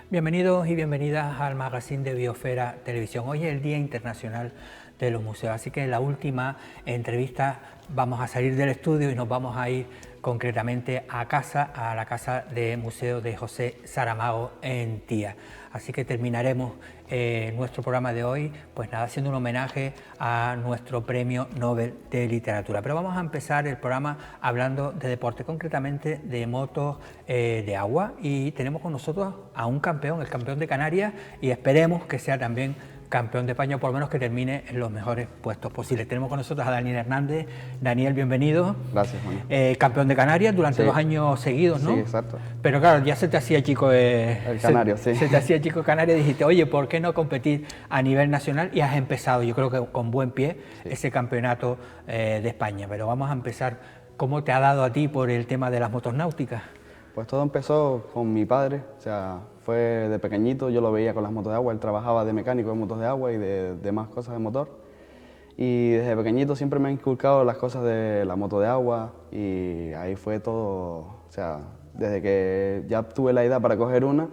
Bienvenidos y bienvenidas al magazine de Biosfera Televisión. Hoy es el Día Internacional de los Museos, así que en la última entrevista vamos a salir del estudio y nos vamos a ir concretamente a la casa de museo de José Saramago en Tía. Así que terminaremos nuestro programa de hoy, pues nada, haciendo un homenaje a nuestro Premio Nobel de Literatura. Pero vamos a empezar el programa hablando de deporte, concretamente de motos de agua, y tenemos con nosotros a un campeón, el campeón de Canarias, y esperemos que sea también campeón de España, por lo menos que termine en los mejores puestos posibles. Tenemos con nosotros a Daniel Hernández. Daniel, bienvenido. Gracias, Juan. Campeón de Canarias durante 2 años seguidos, ¿no? Sí, exacto. Pero claro, ya se te hacía chico el canario, se te hacía chico Canarias y dijiste, oye, ¿por qué no competir a nivel nacional? Y has empezado, yo creo que con buen pie, ese campeonato de España. Pero vamos a empezar, ¿cómo te ha dado a ti por el tema de las motos náuticas? Pues todo empezó con mi padre, o sea, fue de pequeñito, yo lo veía con las motos de agua, él trabajaba de mecánico de motos de agua y de demás cosas de motor. Y desde pequeñito siempre me ha inculcado las cosas de la moto de agua y ahí fue todo, o sea, desde que ya tuve la edad para coger una,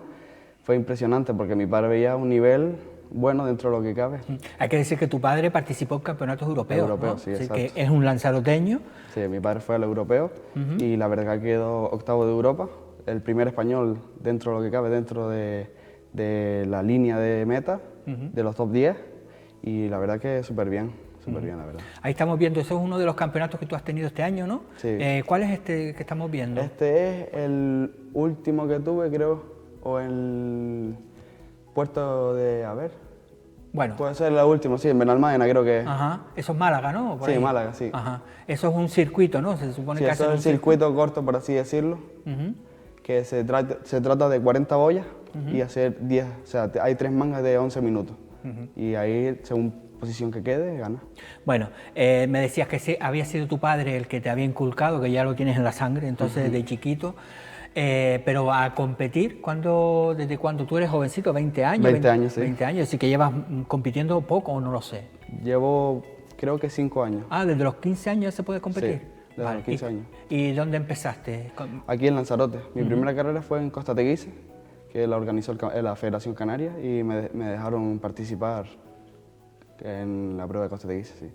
fue impresionante porque mi padre veía un nivel bueno dentro de lo que cabe. Hay que decir que tu padre participó en campeonatos europeos, ¿no? Sí, Así exacto. que es un lanzaroteño. Sí, mi padre fue al europeo y la verdad que quedó octavo de Europa, el primer español dentro de lo que cabe, dentro de la línea de meta, de los top 10, y la verdad que súper bien, la verdad. Ahí estamos viendo, eso es uno de los campeonatos que tú has tenido este año, ¿no? Sí. ¿Cuál es este que estamos viendo? Este es el último que tuve, creo, o el puerto de, a ver, Bueno. puede ser el último, sí, en Benalmádena creo que es. Ajá, eso es Málaga, ¿no? Por Sí, ahí. Málaga, sí. Ajá, eso es un circuito, ¿no? Se supone Sí, que eso hacen es el circuito corto, por así decirlo, que se trata de 40 boyas y hacer 10, o sea, hay 3 mangas de 11 minutos. Y ahí, según posición que quede, gana. Bueno, me decías que había sido tu padre el que te había inculcado, que ya lo tienes en la sangre, entonces desde chiquito. Pero a competir, ¿desde cuándo? Tú eres jovencito, 20 años. 20 años, sí. 20 años, así que llevas compitiendo poco o no lo sé. Llevo, creo que 5 años. Ah, ¿desde los 15 años ya se puede competir? Sí, desde los 15 años. ¿Y dónde empezaste? Aquí en Lanzarote. Mi primera carrera fue en Costa Teguise, que la organizó la Federación Canaria y me dejaron participar en la prueba de Costa Teguise, sí.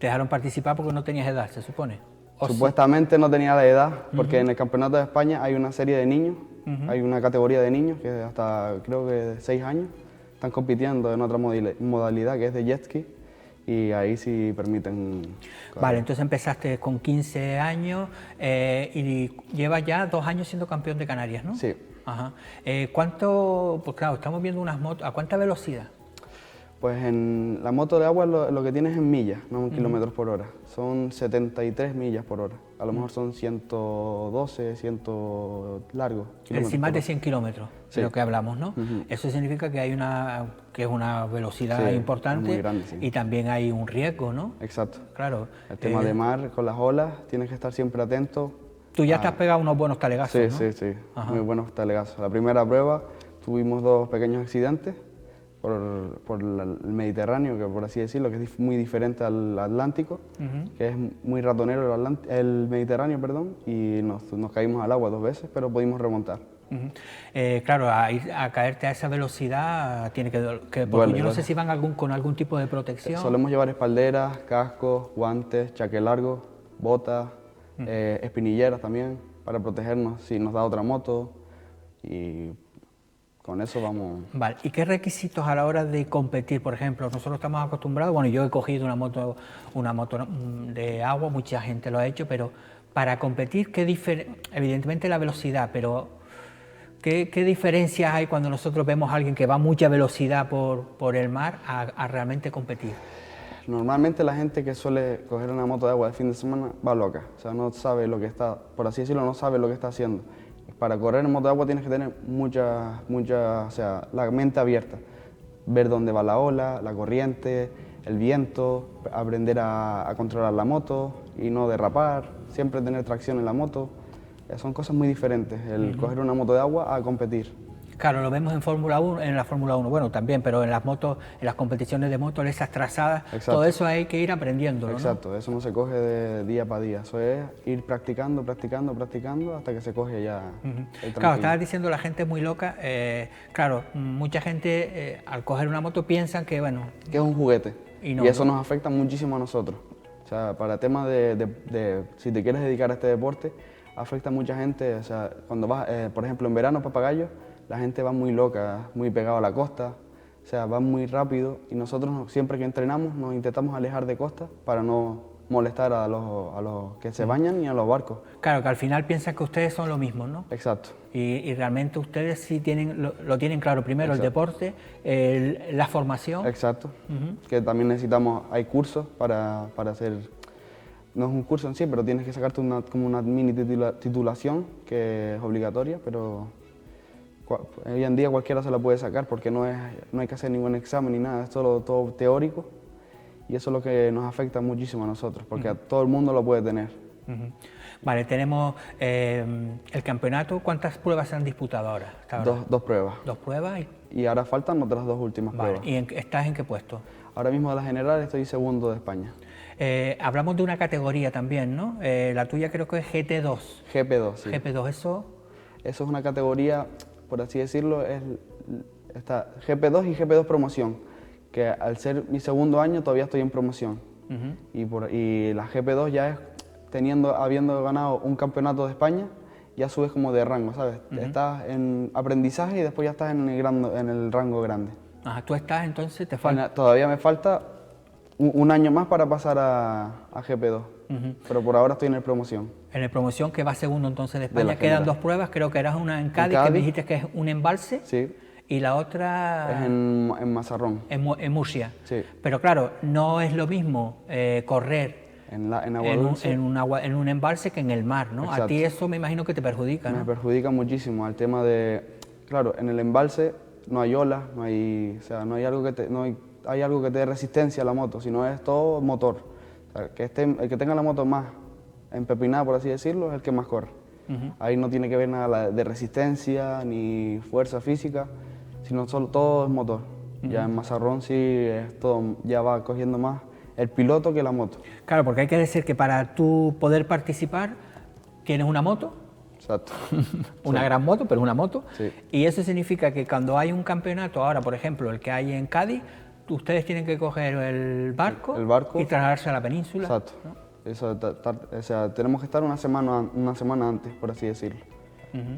Te dejaron participar porque no tenías edad, se supone. Supuestamente no tenía la edad, porque en el Campeonato de España hay una serie de niños, hay una categoría de niños que hasta creo que de 6 años están compitiendo en otra modalidad que es de jet ski y ahí sí permiten. Vale, entonces empezaste con 15 años y llevas ya 2 años siendo campeón de Canarias, ¿no? Sí. Ajá. ¿Cuánto? Pues claro, estamos viendo unas motos, ¿a cuánta velocidad? Pues en la moto de agua lo que tienes en millas, no en kilómetros por hora. Son 73 millas por hora. A lo mejor son 112, 100 largos. Es más de 100 kilómetros, de lo que hablamos, ¿no? Eso significa que hay que es una velocidad importante, muy grande, sí. Y también hay un riesgo, ¿no? Exacto. Claro. El tema de mar, con las olas, tienes que estar siempre atento. Tú ya te has pegado unos buenos talegazos, ¿no? Sí. Muy buenos talegazos. La primera prueba tuvimos 2 pequeños accidentes por el Mediterráneo, que por así decirlo, que es muy diferente al Atlántico, que es muy ratonero el Mediterráneo, perdón, y nos caímos al agua 2 veces, pero pudimos remontar. Claro, a caerte a esa velocidad tiene porque duele, yo no sé si van con algún tipo de protección. Solemos llevar espalderas, cascos, guantes, chaque largo, botas, espinilleras también, para protegernos si nos da otra moto, y con eso vamos. Vale, ¿y qué requisitos a la hora de competir? Por ejemplo, nosotros estamos acostumbrados, bueno, yo he cogido una moto de agua, mucha gente lo ha hecho, pero para competir, evidentemente la velocidad, pero ¿qué diferencias hay cuando nosotros vemos a alguien que va a mucha velocidad por el mar a realmente competir? Normalmente la gente que suele coger una moto de agua de fin de semana va loca, o sea, no sabe lo que está, por así decirlo, no sabe lo que está haciendo. Para correr en moto de agua tienes que tener o sea, la mente abierta, ver dónde va la ola, la corriente, el viento, aprender a controlar la moto y no derrapar, siempre tener tracción en la moto. Son cosas muy diferentes el coger una moto de agua a competir. Claro, lo vemos en Fórmula 1, en la Fórmula 1, bueno, también, pero en las motos, en las competiciones de motos, esas trazadas, Exacto. todo eso hay que ir aprendiéndolo, ¿no? Exacto, eso no se coge de día para día, eso es ir practicando, practicando, practicando hasta que se coge ya. Claro, estabas diciendo la gente es muy loca, claro, mucha gente al coger una moto piensan que, bueno... Que es un juguete y no, eso ¿no? nos afecta muchísimo a nosotros. O sea, para temas de si te quieres dedicar a este deporte, afecta a mucha gente. O sea, cuando vas, por ejemplo, en verano, Papagayo, la gente va muy loca, muy pegado a la costa, o sea, va muy rápido y nosotros siempre que entrenamos nos intentamos alejar de costa para no molestar a los que se bañan y a los barcos. Claro, que al final piensan que ustedes son lo mismo, ¿no? Exacto. Y realmente ustedes sí tienen, lo tienen claro, primero el deporte, la formación. Exacto, que también necesitamos, hay cursos para hacer, no es un curso en sí, pero tienes que sacarte como una mini titulación que es obligatoria, pero hoy en día cualquiera se la puede sacar porque no hay que hacer ningún examen ni nada, es todo teórico y eso es lo que nos afecta muchísimo a nosotros, porque todo el mundo lo puede tener. Vale, tenemos el campeonato. ¿Cuántas pruebas se han disputado ahora? Dos pruebas. Dos pruebas. Y ahora faltan otras dos últimas pruebas. ¿Y estás en qué puesto? Ahora mismo de la general estoy segundo de España. Hablamos de una categoría también, ¿no? La tuya creo que es GT2. GP2, sí. GP2, Eso es una categoría, por así decirlo, está GP2 y GP2 promoción, que al ser mi segundo año todavía estoy en promoción. Y la GP2 ya es habiendo ganado un campeonato de España, ya subes como de rango, ¿sabes? Estás en aprendizaje y después ya estás en el rango grande. Ajá, tú estás entonces, te falta... Todavía me falta un año más para pasar a GP2, pero por ahora estoy en el promoción. En el promoción, que va segundo entonces de España, De quedan dos pruebas, creo que eras una en Cádiz, que me dijiste que es un embalse, sí. Y la otra... Es en Mazarrón. En Murcia. Sí. Pero claro, no es lo mismo correr en agua dulce. en un embalse que en el mar, ¿no? Exacto. A ti eso me imagino que te perjudica, ¿no? Me perjudica muchísimo al tema de... Claro, en el embalse no hay olas, no hay algo que te dé resistencia a la moto, sino es todo motor. O sea, el que tenga la moto más empepinada, por así decirlo, es el que más corre. Ahí no tiene que ver nada de resistencia ni fuerza física, sino solo todo es motor. Ya en Mazarrón sí es todo, ya va cogiendo más el piloto que la moto. Claro, porque hay que decir que para tú poder participar tienes una moto. Exacto. Una gran moto, pero una moto. Sí. Y eso significa que cuando hay un campeonato, ahora por ejemplo el que hay en Cádiz, ustedes tienen que coger el barco y trasladarse a la península. Exacto. ¿No? Eso, o sea, tenemos que estar una semana antes, por así decirlo,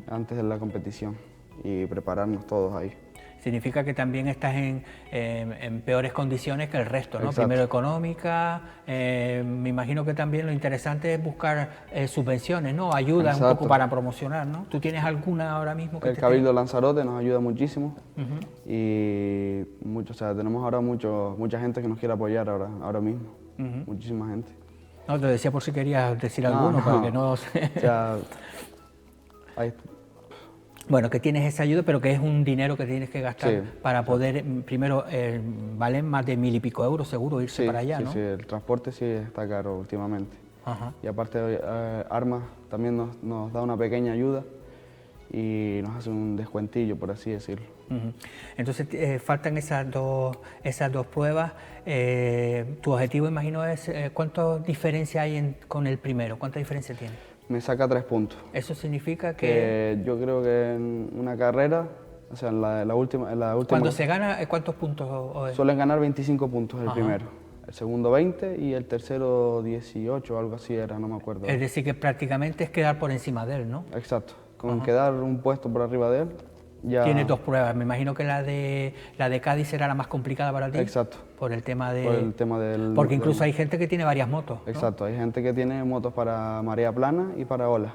antes de la competición y prepararnos todos ahí. Significa que también estás en peores condiciones que el resto, ¿no? Exacto. Primero económica, me imagino que también lo interesante es buscar subvenciones, ¿no? Ayudas. Exacto. Un poco para promocionar, ¿no? ¿Tú tienes alguna ahora mismo? El Cabildo Lanzarote nos ayuda muchísimo y o sea, tenemos ahora mucha gente que nos quiere apoyar ahora mismo, muchísima gente. No, te decía por si querías decir alguno, para que no... O sea, Bueno, que tienes esa ayuda, pero que es un dinero que tienes que gastar para poder, primero, valen más de 1000 y pico euros seguro irse para allá, ¿no? Sí, el transporte sí está caro últimamente. Y aparte, Armas también nos da una pequeña ayuda y nos hace un descuentillo, por así decirlo. Entonces, faltan esas dos pruebas. Tu objetivo, imagino, es ¿cuánta diferencia hay con el primero? ¿Cuánta diferencia tiene? Me saca 3 puntos. ¿Eso significa que...? Yo creo que en una carrera, o sea, en la última... Cuando se gana, ¿cuántos puntos? Suelen ganar 25 puntos el primero, el segundo 20 y el tercero 18 o algo así era, no me acuerdo. Es decir, que prácticamente es quedar por encima de él, ¿no? Exacto, con quedar un puesto por arriba de él, ya... Tienes dos pruebas, me imagino que la de Cádiz será la más complicada para ti. Exacto. Por el tema de... Por el tema del... Porque incluso hay gente que tiene varias motos, ¿no? Exacto, hay gente que tiene motos para marea plana y para olas.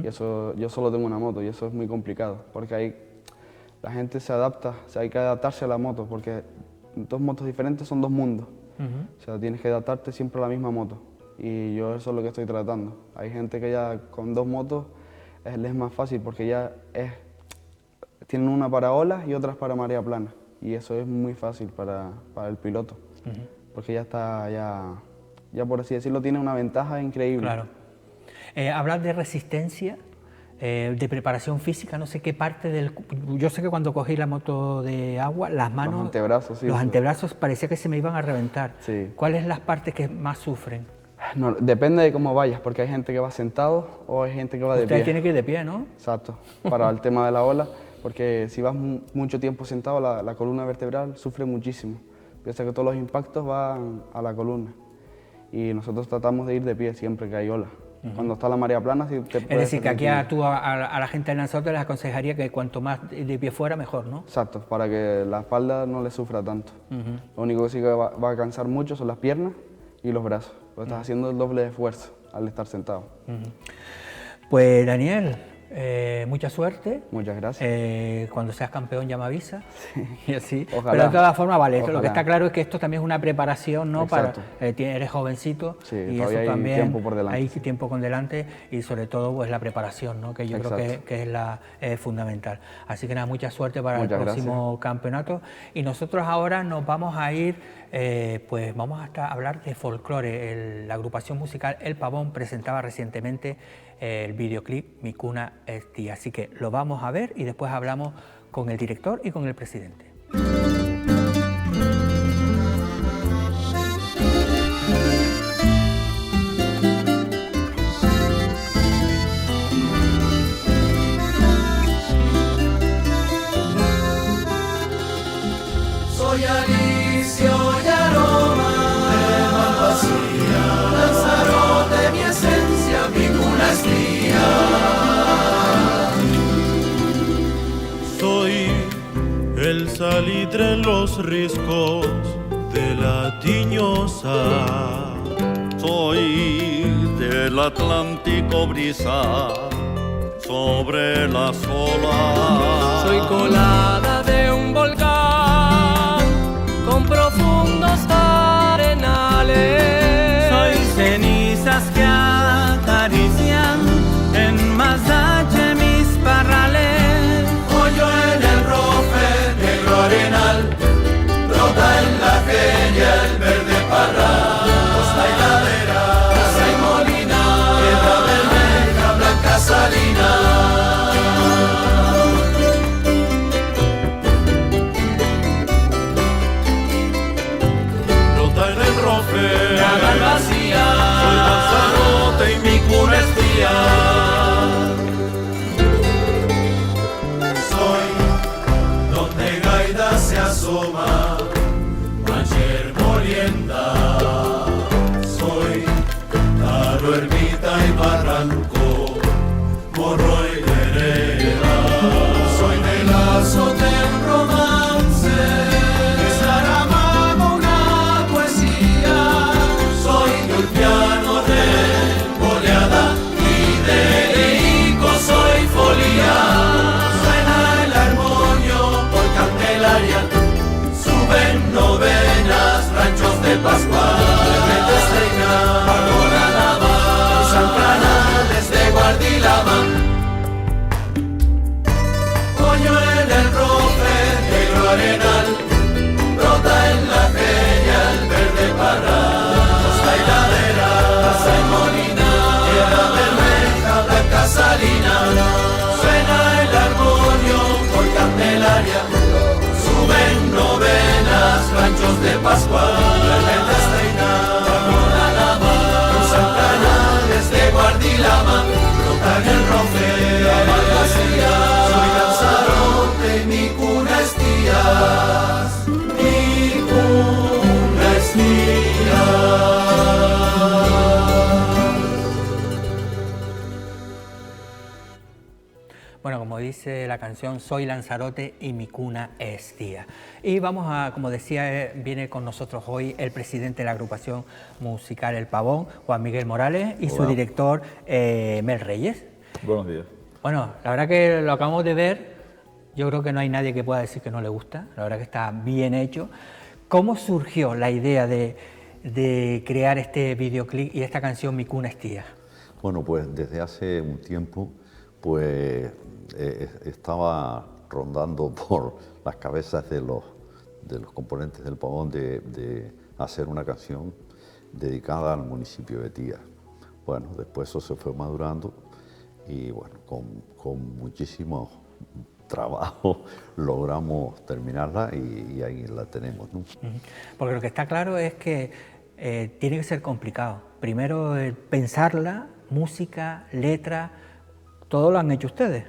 Y eso, yo solo tengo una moto y eso es muy complicado, porque la gente se adapta, o sea, hay que adaptarse a la moto, porque dos motos diferentes son dos mundos. O sea, tienes que adaptarte siempre a la misma moto. Y yo eso es lo que estoy tratando. Hay gente que ya con dos motos les es más fácil, porque ya tienen una para olas y otras para marea plana. Y eso es muy fácil para el piloto, porque ya está, ya por así decirlo, tiene una ventaja increíble. Claro. Hablar de resistencia, de preparación física, no sé qué parte del... Yo sé que cuando cogí la moto de agua, las manos... Los antebrazos, sí. Los antebrazos parecía que se me iban a reventar. Sí. ¿Cuáles son las partes que más sufren? No, depende de cómo vayas, porque hay gente que va sentado o hay gente que va de Usted pie. tiene que ir de pie, ¿no? Exacto, para el tema de la ola, porque si vas mucho tiempo sentado, la columna vertebral sufre muchísimo. Piensa que todos los impactos van a la columna y nosotros tratamos de ir de pie siempre que hay ola. Cuando está la marea plana, sí te Es puedes decir, que aquí permitir. a la gente del Lanzarote les aconsejaría que cuanto más de pie fuera, mejor, ¿no? Exacto, para que la espalda no le sufra tanto. Lo único que sí que va a cansar mucho son las piernas y los brazos, porque estás haciendo el doble de esfuerzo al estar sentado. Pues Daniel, mucha suerte. Muchas gracias. Cuando seas campeón ya me avisa. Y así. Ojalá. Pero de todas formas, vale, lo Ojalá. que está claro es que esto también es una preparación, ¿no? Exacto. Eres jovencito Sí, y todavía eso hay también tiempo por delante. hay tiempo con delante y sobre todo pues la preparación, ¿no? Que yo creo Exacto. que es la fundamental. Así que nada, mucha suerte para Muchas el próximo campeonato. Y nosotros ahora nos vamos a ir, pues vamos hasta hablar de folclore. La agrupación musical El Pavón presentaba recientemente el videoclip Mi Cuna es Tía. Así que lo vamos a ver y después hablamos con el director y con el presidente. Soy Alicio y aroma de malvasía, Lanzarote mi esencia, mi cuna es tía. Soy el salitre en los riscos de la Tiñosa. Soy del Atlántico brisa sobre las olas. Soy colada de un volcán con profundos arenales. Soy cenizas que acarician en Mazache mis parrales. Hoyo en el rofe, negro arenal, brota en la feria el verde parral. Costa y ladera, casa y molina, tierra bermeja, blanca salina. Brota en el rofe, La malvasía, soy Lanzarote y mi cuna es tía. soy donde Gaida se asoma, Macher molienda. Soy Taro, ermita y barranco, morro y vereda. Soy del azote un romance, de Saramago una poesía. Soy de Ulpiano de boleada y de Ico soy folía. Suena el armonio por Candelaria, suben novenas, ranchos de Pascual, de Reina, Pago la Lava, San Canales de Guardilama. Coño en el rofe, negro arenal, brota en la feria el verde parral. Costa y ladera, casa y molina, tierra bermeja, blanca salina. Suena el armonio por Candelaria, suben novenas, ranchos de Pascual, de Reina, Pago la Lava, San Canales de Guardilama. Brota en el rofe, la malvasía, soy Lanzarote y mi cuna es Tías, mi cuna es Tías. Bueno, como dice la canción, soy Lanzarote y mi cuna es tía. Y vamos a, como decía, viene con nosotros hoy el presidente de la agrupación musical El Pavón, Juan Miguel Morales, y su director, Mel Reyes. Buenos días. Bueno, la verdad que lo acabamos de ver, yo creo que no hay nadie que pueda decir que no le gusta, la verdad que está bien hecho. ¿Cómo surgió la idea de crear este videoclip y esta canción Mi Cuna es Tía? Bueno, pues desde hace un tiempo pues estaba rondando por las cabezas de los componentes del Pavón de hacer una canción dedicada al municipio de Tía. Bueno, después eso se fue madurando y bueno, con muchísimo trabajo logramos terminarla y ahí la tenemos, ¿no? Porque lo que está claro es que tiene que ser complicado. Primero pensarla, música, letra, todo lo han hecho ustedes.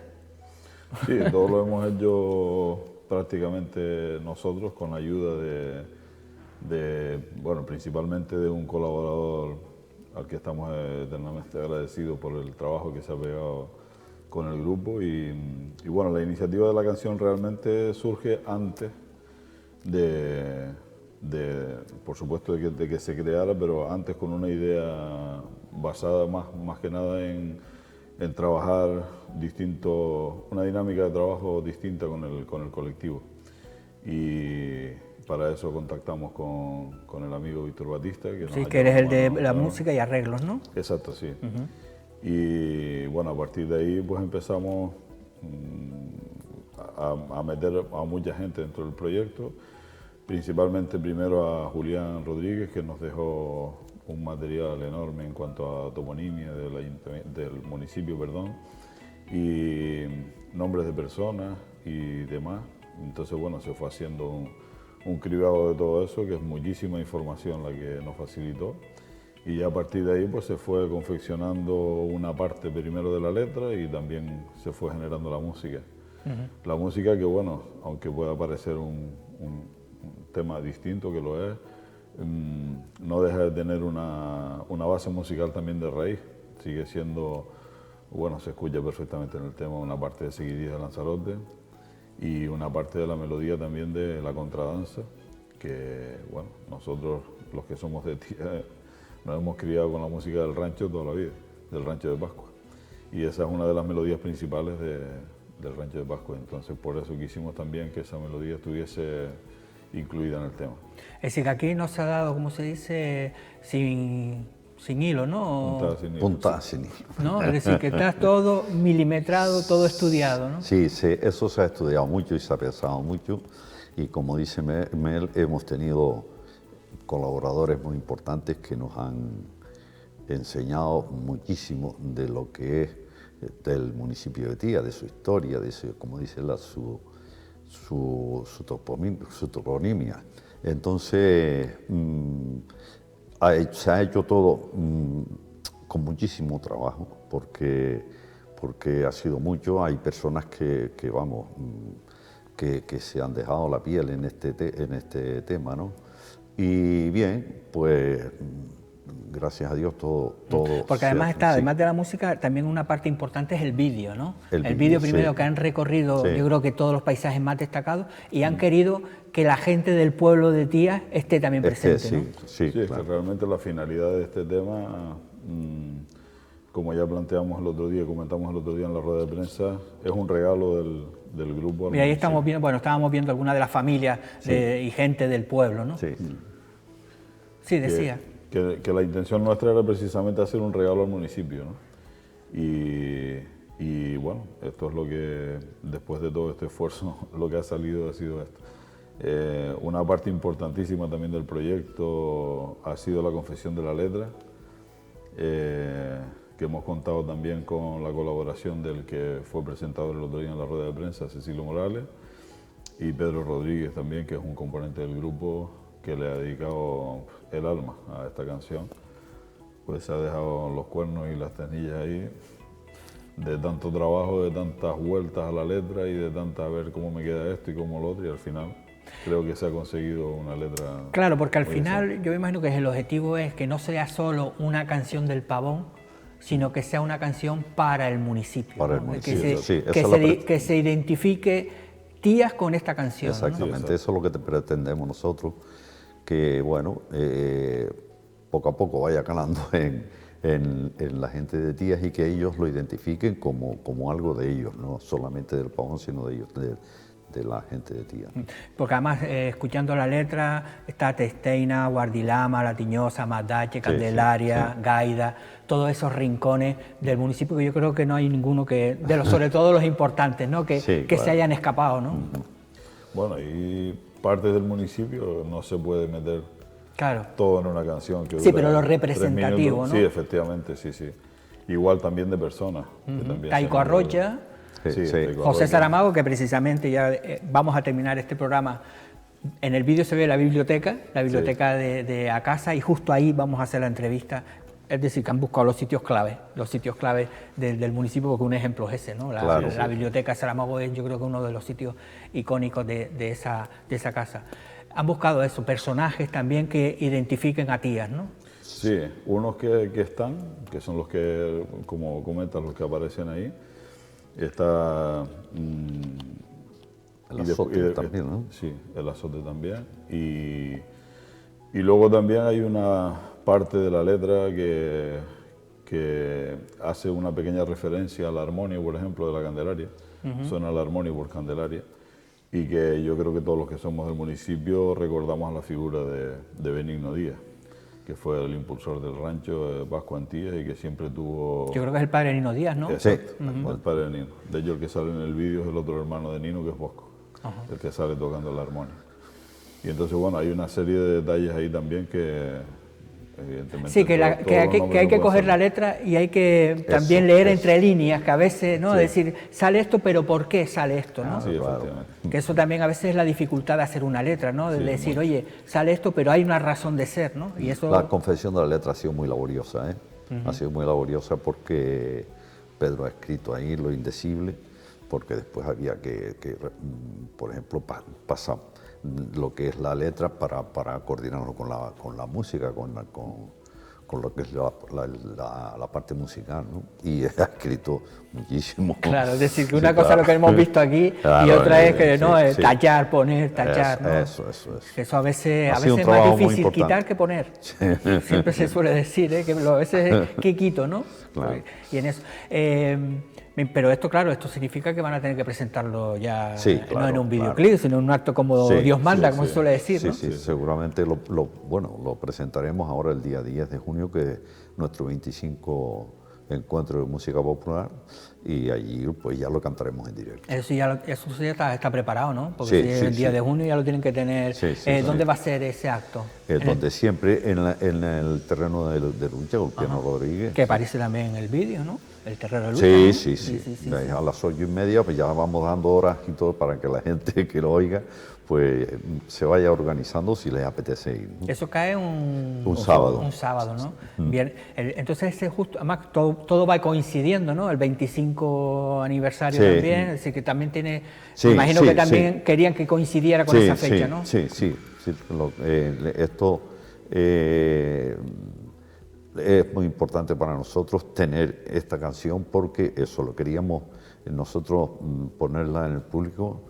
Sí, todo lo hemos hecho prácticamente nosotros con ayuda bueno, principalmente de un colaborador al que estamos eternamente agradecidos por el trabajo que se ha pegado con el grupo y bueno, la iniciativa de la canción realmente surge antes por supuesto, de que se creara, pero antes con una idea basada más que nada en trabajar una dinámica de trabajo distinta con el colectivo. Y para eso contactamos con el amigo Víctor Batista. Que eres el de la música y arreglos, ¿no? Exacto, sí. Y bueno, a partir de ahí pues empezamos a meter a mucha gente dentro del proyecto, principalmente primero a Julián Rodríguez, que nos dejó un material enorme en cuanto a toponimia del municipio, y nombres de personas y demás. Entonces, bueno, se fue haciendo un cribado de todo eso, que es muchísima información la que nos facilitó. Y ya a partir de ahí pues se fue confeccionando una parte primero de la letra y también se fue generando la música. La música que, bueno, aunque pueda parecer un tema distinto, que lo es, no deja de tener una base musical también de raíz. Sigue siendo, bueno, se escucha perfectamente en el tema una parte de Seguidilla de Lanzarote y una parte de la melodía también de la contradanza, que, bueno, nosotros los que somos de Tía nos hemos criado con la música del rancho toda la vida, del rancho de Pascua. Y esa es una de las melodías principales del rancho de Pascua. Entonces, por eso quisimos también que esa melodía estuviese incluida en el tema. Es decir, que aquí no se ha dado, como se dice, sin hilo, ¿no? Puntada sin hilo. Puntada sin hilo. ¿No? Es decir, que está todo milimetrado, todo estudiado, ¿no? Sí, eso se ha estudiado mucho y se ha pensado mucho. Y como dice Mel, hemos tenido colaboradores muy importantes que nos han enseñado muchísimo de lo que es del municipio de Tía, de su historia, como dice su toponimia. Entonces, se ha hecho todo con muchísimo trabajo, porque ha sido mucho. Hay personas que se han dejado la piel en este tema, ¿no? Y bien, pues gracias a Dios todo. Porque además está, además de la música, también una parte importante es el vídeo, ¿no? El vídeo primero, sí, que han recorrido, sí, yo creo que todos los paisajes más destacados y han querido que la gente del pueblo de Tía esté también presente, sí, ¿no? Sí, claro. claro. Que realmente la finalidad de este tema, como ya planteamos el otro día, comentamos el otro día en la rueda de prensa, es un regalo del grupo. Y ahí estamos viendo, bueno, estábamos viendo algunas de las familias y gente del pueblo, ¿no? Sí. Sí, decía. Que la intención nuestra era precisamente hacer un regalo al municipio, ¿no? Y bueno, esto es lo que, después de todo este esfuerzo, lo que ha salido ha sido esto. Una parte importantísima también del proyecto ha sido la confección de la letra, que hemos contado también con la colaboración del que fue presentado el otro día en la rueda de prensa, Cecilio Morales, y Pedro Rodríguez también, que es un componente del grupo que le ha dedicado el alma a esta canción. Pues se ha dejado los cuernos y las tenillas ahí, de tanto trabajo, de tantas vueltas a la letra y de tanta ver cómo me queda esto y cómo lo otro, y al final creo que se ha conseguido una letra. Claro, porque al final yo me imagino que el objetivo es que no sea solo una canción del Pavón, sino que sea una canción para el municipio. Para el municipio, que se identifique Tías con esta canción. Exactamente, ¿no? Eso es lo que pretendemos nosotros, que bueno, poco a poco vaya calando en la gente de Tías y que ellos lo identifiquen como algo de ellos, no solamente del Pavón, sino de ellos, de la gente de Tía. Porque además, escuchando la letra, está Testeina, Guardilama, La Tiñosa, Madache, Candelaria, Gaida, todos esos rincones del municipio que yo creo que no hay ninguno sobre todo los importantes, ¿no? Que se hayan escapado, ¿no? Bueno, y parte del municipio no se puede meter todo en una canción. Que sí, pero lo representativo, ¿no? Sí, efectivamente, sí. igual también de personas. Que también Taiko se Arrocha, Sí, Sí. Taiko José Arrocha. Saramago, que precisamente ya vamos a terminar este programa. En el vídeo se ve la biblioteca de Acasa, y justo ahí vamos a hacer la entrevista. Es decir, que han buscado los sitios clave del municipio, porque un ejemplo es ese, ¿no? La biblioteca Saramago es, yo creo que uno de los sitios icónicos de esa casa. Han buscado eso, personajes también que identifiquen a Tías, ¿no? Sí, unos que están, que son los que, como comentas, los que aparecen ahí. Está... El azote también, ¿no? Sí, el azote también. Y luego también hay una parte de la letra que hace una pequeña referencia a la armonía, por ejemplo, de la Candelaria. Suena la armonía por Candelaria. Y que yo creo que todos los que somos del municipio recordamos a la figura de Benigno Díaz, que fue el impulsor del rancho Vasco Antía y que siempre tuvo... Yo creo que es el padre de Nino Díaz, ¿no? Exacto, el padre de Nino. De hecho, el que sale en el vídeo es el otro hermano de Nino, que es Bosco, el que sale tocando la armonía. Y entonces, bueno, hay una serie de detalles ahí también que, evidentemente... Sí, que hay que coger la letra y hay que también leer entre líneas, que a veces, ¿no? Sí. Decir, sale esto, pero ¿por qué sale esto, no? Sí, efectivamente. Que eso también a veces es la dificultad de hacer una letra, ¿no? De decir, oye, sale esto, pero hay una razón de ser, ¿no? Y eso... La confección de la letra ha sido muy laboriosa, ¿eh? Ha sido muy laboriosa porque Pedro ha escrito ahí lo indecible, porque después había que por ejemplo, pasar lo que es la letra para coordinarlo con la música, con lo que es la parte musical, ¿no? Y ha escrito muchísimo. Claro, es decir, que una Sí, cosa claro. es lo que hemos visto aquí Claro, y otra es que, sí, ¿no? sí. Tallar, poner, tachar, ¿no? Eso. Que eso a veces Ha sido un es más trabajo muy difícil importante. quitar que poner. Siempre se suele decir, ¿eh? Que a veces es que quito, ¿no? Claro. Y en eso. Pero esto, claro, esto significa que van a tener que presentarlo ya, Sí, no claro, en un claro. videoclip, sino en un acto como Sí, Dios manda, sí, como sí. se suele decir, Sí, ¿no? sí, seguramente lo presentaremos ahora el día 10 de junio, que es nuestro 25 encuentro de música popular, y allí pues ya lo cantaremos en directo. Eso ya está preparado, ¿no? Porque si es el día de junio ya lo tienen que tener. Sí, sí, ¿Dónde sí. va a ser ese acto? Donde siempre en el terreno de lucha, Ulpiano Rodríguez. Que aparece también en el vídeo, ¿no? El terreno de lucha, Sí, ¿no? sí. A las 8:30 pues ya vamos dando horas y todo para que la gente que lo oiga pues se vaya organizando si les apetece ir, ¿no? Eso cae un sábado. Un sábado, ¿no? Bien, entonces ese justo, además todo va coincidiendo, ¿no? El 25 aniversario Sí. también, es decir, que también tiene... Sí, me imagino sí, que también sí. querían que coincidiera con esa fecha, ¿no? Sí. Esto es muy importante para nosotros tener esta canción porque eso lo queríamos nosotros ponerla en el público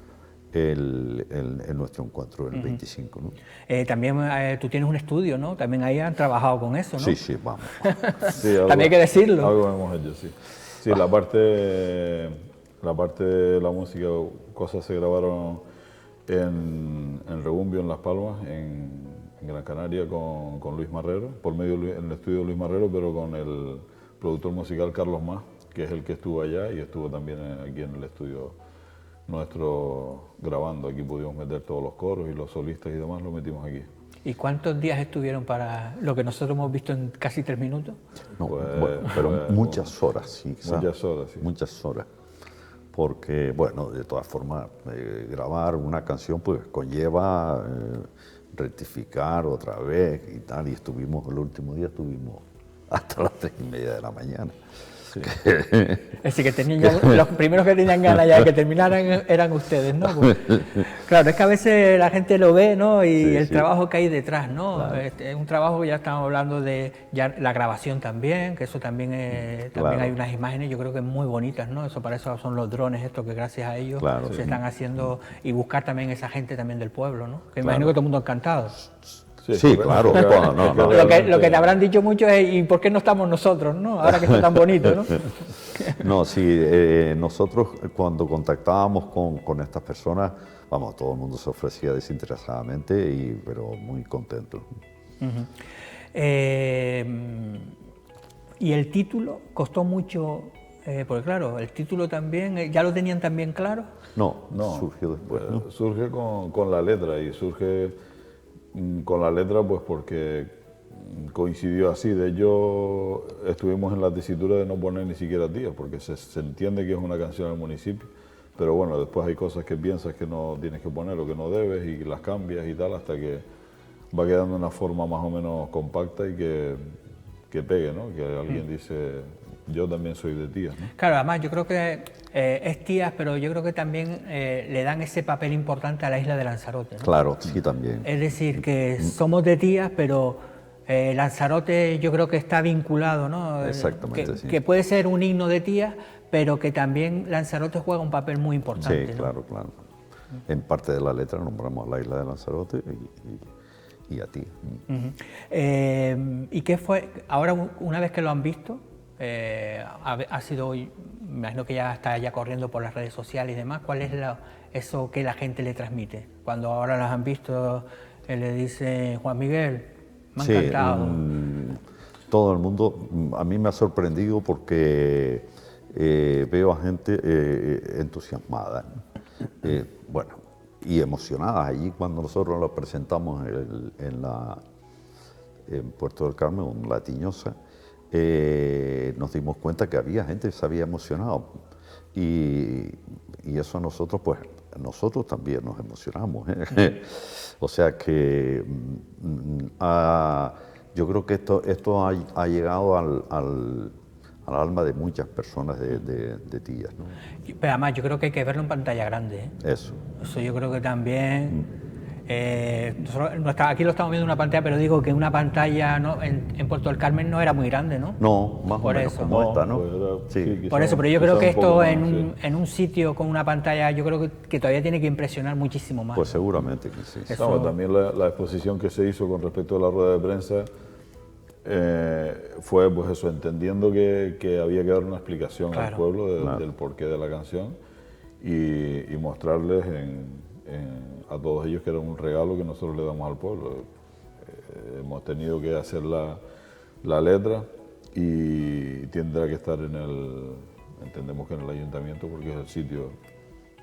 en nuestro encuentro el 25, ¿no? También tú tienes un estudio, ¿no? También ahí han trabajado con eso, ¿no? Sí, vamos. Sí, algo- También hay que decirlo. Algo hemos hecho, sí. Sí, la parte de la música, cosas se grabaron en Rebumbio, en Las Palmas, en Gran Canaria, con Luis Marrero, por medio en el estudio de Luis Marrero, pero con el productor musical Carlos Más, que es el que estuvo allá y estuvo también aquí en el estudio nuestro grabando. Aquí pudimos meter todos los coros y los solistas y demás, lo metimos aquí. ¿Y cuántos días estuvieron para lo que nosotros hemos visto en casi 3 minutos? No, Pues, pero pues, muchas horas, sí. Muchas horas, sí. Muchas horas. Porque, bueno, de todas formas, grabar una canción pues conlleva rectificar otra vez y tal. Y estuvimos, el último día estuvimos hasta las 3:30 de la mañana. Es decir, que tenían los primeros que tenían ganas ya de que terminaran eran ustedes, ¿no? Pues, claro, es que a veces la gente lo ve, ¿no? Y Sí, el sí. trabajo que hay detrás, ¿no? Claro. Es un trabajo que ya estamos hablando de ya la grabación también, que eso también también Claro. hay unas imágenes, yo creo que muy bonitas, ¿no? Eso para eso son los drones estos que gracias a ellos Claro, se sí. están haciendo y buscar también esa gente también del pueblo, ¿no? Que Claro. imagino que todo el mundo encantado. Sí, claro. Bueno, no. Lo que te habrán dicho mucho es ¿y por qué no estamos nosotros, no? Ahora que está tan bonito, ¿no? No, sí, nosotros cuando contactábamos con estas personas, vamos, todo el mundo se ofrecía desinteresadamente, pero muy contento. Ujú. Y el título costó mucho, porque claro, el título también, ¿ya lo tenían también claro? No, No, surgió después, ¿no? surge con la letra y surge con la letra pues porque coincidió así. De hecho, estuvimos en la tesitura de no poner ni siquiera Tías, porque se entiende que es una canción del municipio, pero bueno, después hay cosas que piensas que no tienes que poner o que no debes y las cambias y tal, hasta que va quedando una forma más o menos compacta y que pegue, ¿no? Que alguien dice, yo también soy de Tías, ¿no? Claro, además yo creo que es Tías, pero yo creo que también le dan ese papel importante a la isla de Lanzarote, ¿no? Claro, sí, también. Es decir, que somos de Tías, pero Lanzarote yo creo que está vinculado, ¿no? Exactamente, sí. Que puede ser un himno de Tías, pero que también Lanzarote juega un papel muy importante. Sí, ¿no? claro, claro. En parte de la letra nombramos a la isla de Lanzarote y a ti. ¿Y qué fue? Ahora, una vez que lo han visto, ha sido hoy, me imagino que ya está ya corriendo por las redes sociales y demás, ¿cuál es eso que la gente le transmite? Cuando ahora las han visto, le dice Juan Miguel, me ha encantado. Todo el mundo, a mí me ha sorprendido porque veo a gente entusiasmada, bueno, y emocionada. Allí cuando nosotros lo presentamos en Puerto del Carmen, en La Tiñosa, nos dimos cuenta que había gente que se había emocionado y eso a nosotros, pues nosotros también nos emocionamos, ¿eh? O sea que yo creo que esto ha llegado al alma de muchas personas de Tías, ¿no? Pero además yo creo que hay que verlo en pantalla grande, ¿eh? Eso yo creo que también, nosotros aquí lo estamos viendo en una pantalla, pero digo que una pantalla, ¿no? en Puerto del Carmen no era muy grande, ¿no? No, más Por o menos eso. como esta, ¿no? Pues Sí. Por eso, pero yo creo que quizá un poco esto más, en un sitio con una pantalla, yo creo que todavía tiene que impresionar muchísimo más. Pues seguramente que sí. Eso- No, también la exposición que se hizo con respecto a la rueda de prensa fue pues eso, entendiendo que había que dar una explicación al Claro. pueblo del porqué de la canción y mostrarles a todos ellos que era un regalo que nosotros le damos al pueblo. Hemos tenido que hacer la letra y tendrá que estar entendemos que en el ayuntamiento porque es el sitio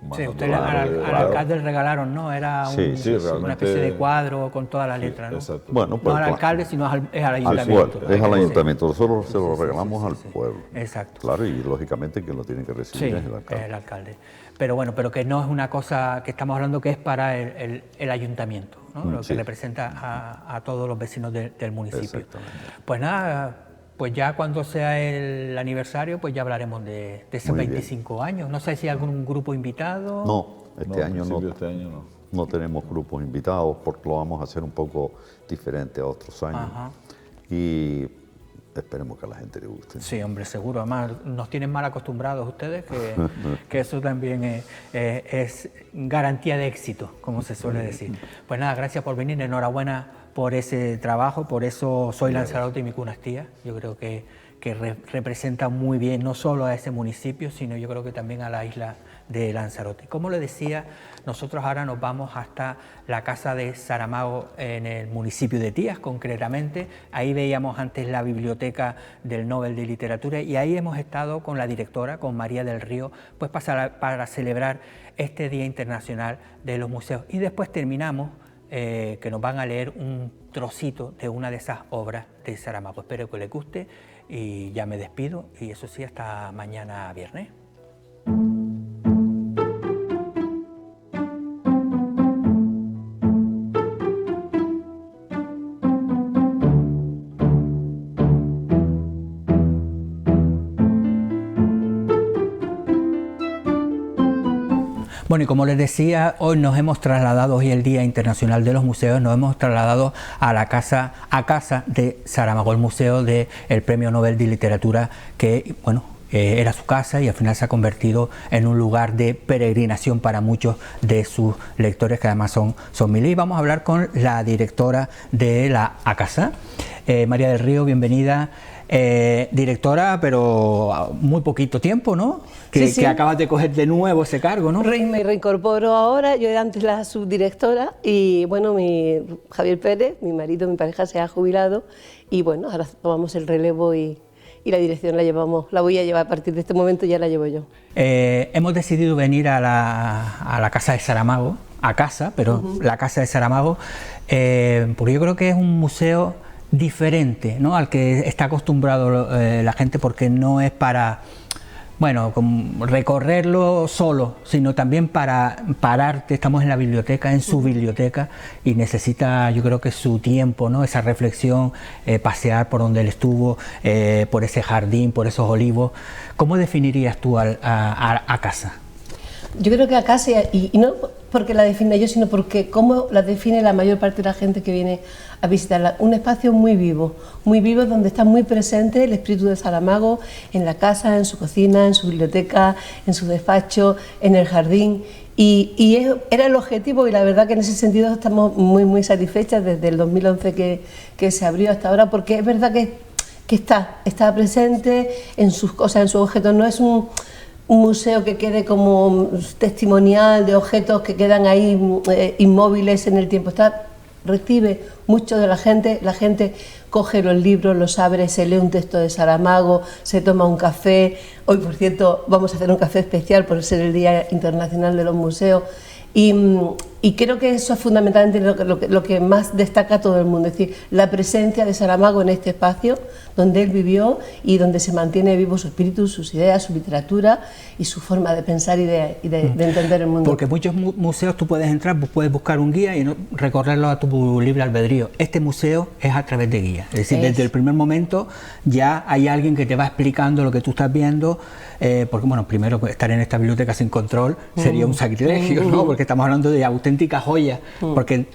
más Sí, ustedes natural al de- alcalde le regalaron, ¿no? Era Sí, sí, una realmente- especie de cuadro con toda la letra, ¿no? Exacto. Bueno, No pues, al claro, alcalde, sino es al al ayuntamiento. pueblo, es al Sí. ayuntamiento. Nosotros se lo Sí, sí, regalamos sí, al sí. pueblo. Exacto. Claro, y lógicamente quien lo tiene que Sí, recibir es el alcalde. es el alcalde. Pero bueno, pero que no es una cosa que estamos hablando que es para el ayuntamiento, ¿no? Lo que sí. representa a todos los vecinos del municipio. Exactamente. Pues nada, pues ya cuando sea el aniversario, pues ya hablaremos de esos Muy bien. 25 años. No sé si hay algún grupo invitado. No, este No, año en no. principio este año no. No tenemos grupos invitados porque lo vamos a hacer un poco diferente a otros años. Ajá. Y esperemos que a la gente le guste. Sí, hombre, seguro. Además, nos tienen mal acostumbrados ustedes, que eso también es garantía de éxito, como se suele decir. Pues nada, gracias por venir, enhorabuena por ese trabajo, por eso Soy Lanzarote y mi cuna es Tías. Yo creo que representa muy bien no solo a ese municipio, sino yo creo que también a la isla de Lanzarote. Como le decía, nosotros ahora nos vamos hasta la casa de Saramago en el municipio de Tías, concretamente. Ahí veíamos antes la biblioteca del Nobel de Literatura y ahí hemos estado con la directora, con María del Río, pues para celebrar este Día Internacional de los Museos. Y después terminamos que nos van a leer un trocito de una de esas obras de Saramago. Espero que les guste y ya me despido y eso sí, hasta mañana viernes. Bueno, y como les decía, hoy nos hemos trasladado, hoy el Día Internacional de los Museos, nos hemos trasladado a casa de Saramago, el museo del Premio Nobel de Literatura, que, bueno, era su casa y al final se ha convertido en un lugar de peregrinación para muchos de sus lectores, que además son miles. Y vamos a hablar con la directora de la ACASA, María del Río, bienvenida. Directora, pero muy poquito tiempo, ¿no? Que acabas de coger de nuevo ese cargo, ¿no? Me reincorporo ahora, yo era antes la subdirectora y bueno, Javier Pérez, mi marido, mi pareja se ha jubilado y bueno, ahora tomamos el relevo y la dirección la voy a llevar a partir de este momento, ya la llevo yo. Hemos decidido venir a la casa de Saramago, a casa, pero la casa de Saramago, porque yo creo que es un museo diferente, ¿no?, al que está acostumbrado la gente, porque no es para, bueno, recorrerlo solo, sino también para pararte. Estamos en la biblioteca, en su biblioteca, y necesita, yo creo que su tiempo, ¿no?, esa reflexión, pasear por donde él estuvo, por ese jardín, por esos olivos. ¿Cómo definirías tú a casa? Yo creo que a casa, y no porque la defina yo, sino porque cómo la define la mayor parte de la gente que viene a visitarla. Un espacio muy vivo donde está muy presente el espíritu de Saramago en la casa, en su cocina, en su biblioteca, en su despacho, en el jardín. Y era el objetivo, y la verdad que en ese sentido estamos muy satisfechas desde el 2011 que se abrió hasta ahora, porque es verdad que está presente en sus cosas, en sus objetos. No es un museo que quede como testimonial de objetos que quedan ahí inmóviles en el tiempo. Recibe mucho de la gente coge los libros, los abre, se lee un texto de Saramago, se toma un café. Hoy, por cierto, vamos a hacer un café especial por ser el Día Internacional de los Museos. Y creo que eso es fundamentalmente lo que más destaca a todo el mundo, es decir, la presencia de Saramago en este espacio donde él vivió y donde se mantiene vivo su espíritu, sus ideas, su literatura y su forma de pensar y de entender el mundo. Porque muchos museos tú puedes entrar, puedes buscar un guía y recorrerlo a tu libre albedrío. Este museo es a través de guía, es decir, desde el primer momento ya hay alguien que te va explicando lo que tú estás viendo, porque bueno, primero estar en esta biblioteca sin control sería un sacrilegio, ¿no?, porque estamos hablando de auténticas joyas, porque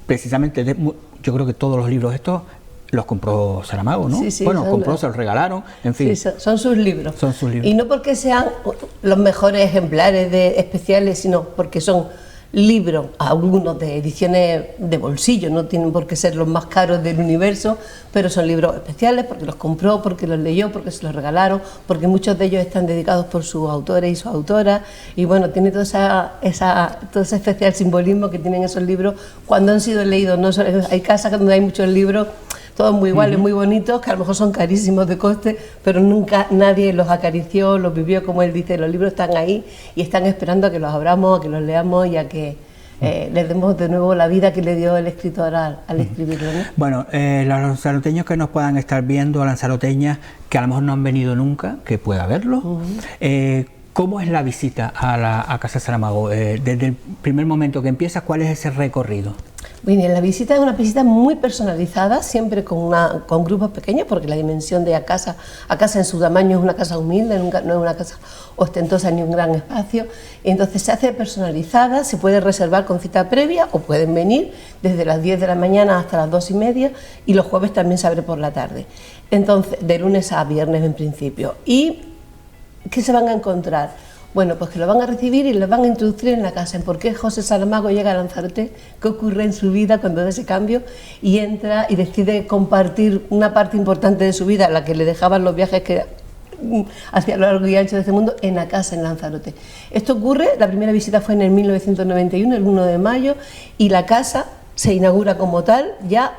precisamente yo creo que todos los libros estos los compró Saramago, ¿no? Sí, bueno, compró, se los regalaron, en fin. Sí, son sus libros. Son sus libros. Y no porque sean los mejores ejemplares especiales, sino porque son libros, algunos de ediciones de bolsillo, no tienen por qué ser los más caros del universo, pero son libros especiales porque los compró, porque los leyó, porque se los regalaron, porque muchos de ellos están dedicados por sus autores y sus autoras, y bueno, tiene todo ese especial simbolismo que tienen esos libros cuando han sido leídos. ¿No? Hay casas donde hay muchos libros, todos muy iguales, muy bonitos, que a lo mejor son carísimos de coste, pero nunca nadie los acarició, los vivió, como él dice. Los libros están ahí y están esperando a que los abramos, a que los leamos y a que les demos de nuevo la vida que le dio el escritor al escribirlo, ¿no? Bueno, los lanzaroteños que nos puedan estar viendo, lanzaroteñas que a lo mejor no han venido nunca, que pueda verlo. ¿Cómo es la visita a Casa Saramago? Desde el primer momento que empieza, ¿cuál es ese recorrido? Bien, la visita es una visita muy personalizada, siempre con grupos pequeños, porque la dimensión de a casa en su tamaño es una casa humilde, no es una casa ostentosa ni un gran espacio. Entonces se hace personalizada, se puede reservar con cita previa o pueden venir desde las 10 de la mañana hasta las 2:30, y los jueves también se abre por la tarde. Entonces, de lunes a viernes en principio. ¿Y qué se van a encontrar? Bueno, pues que lo van a recibir y lo van a introducir en la casa, en por qué José Saramago llega a Lanzarote, qué ocurre en su vida cuando da ese cambio y entra y decide compartir una parte importante de su vida, la que le dejaban los viajes que hacia lo largo y ancho de este mundo, en la casa en Lanzarote. Esto ocurre, la primera visita fue en el 1991, el 1 de mayo, y la casa se inaugura como tal ya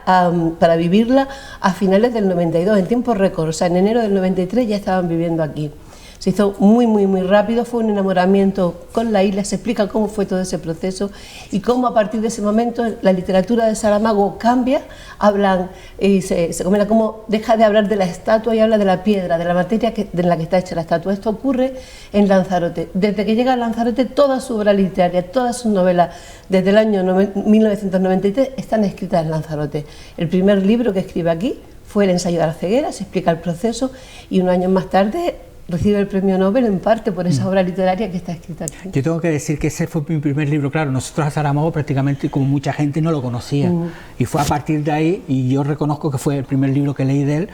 para vivirla a finales del 92, en tiempo récord. O sea, en enero del 93 ya estaban viviendo aquí. Se hizo muy rápido, fue un enamoramiento con la isla. Se explica cómo fue todo ese proceso y cómo a partir de ese momento la literatura de Saramago cambia, hablan y se comenta cómo deja de hablar de la estatua y habla de la piedra, de la materia de la que está hecha la estatua. Esto ocurre en Lanzarote. Desde que llega a Lanzarote, toda su obra literaria, todas sus novelas, desde el año 1993, están escritas en Lanzarote. El primer libro que escribe aquí fue El ensayo de la ceguera, se explica el proceso, y unos años más tarde recibe el premio Nobel en parte por esa obra literaria que está escrita aquí. Yo tengo que decir que ese fue mi primer libro, claro. Nosotros a Saramago prácticamente, como mucha gente, no lo conocía, y fue a partir de ahí, y yo reconozco que fue el primer libro que leí de él,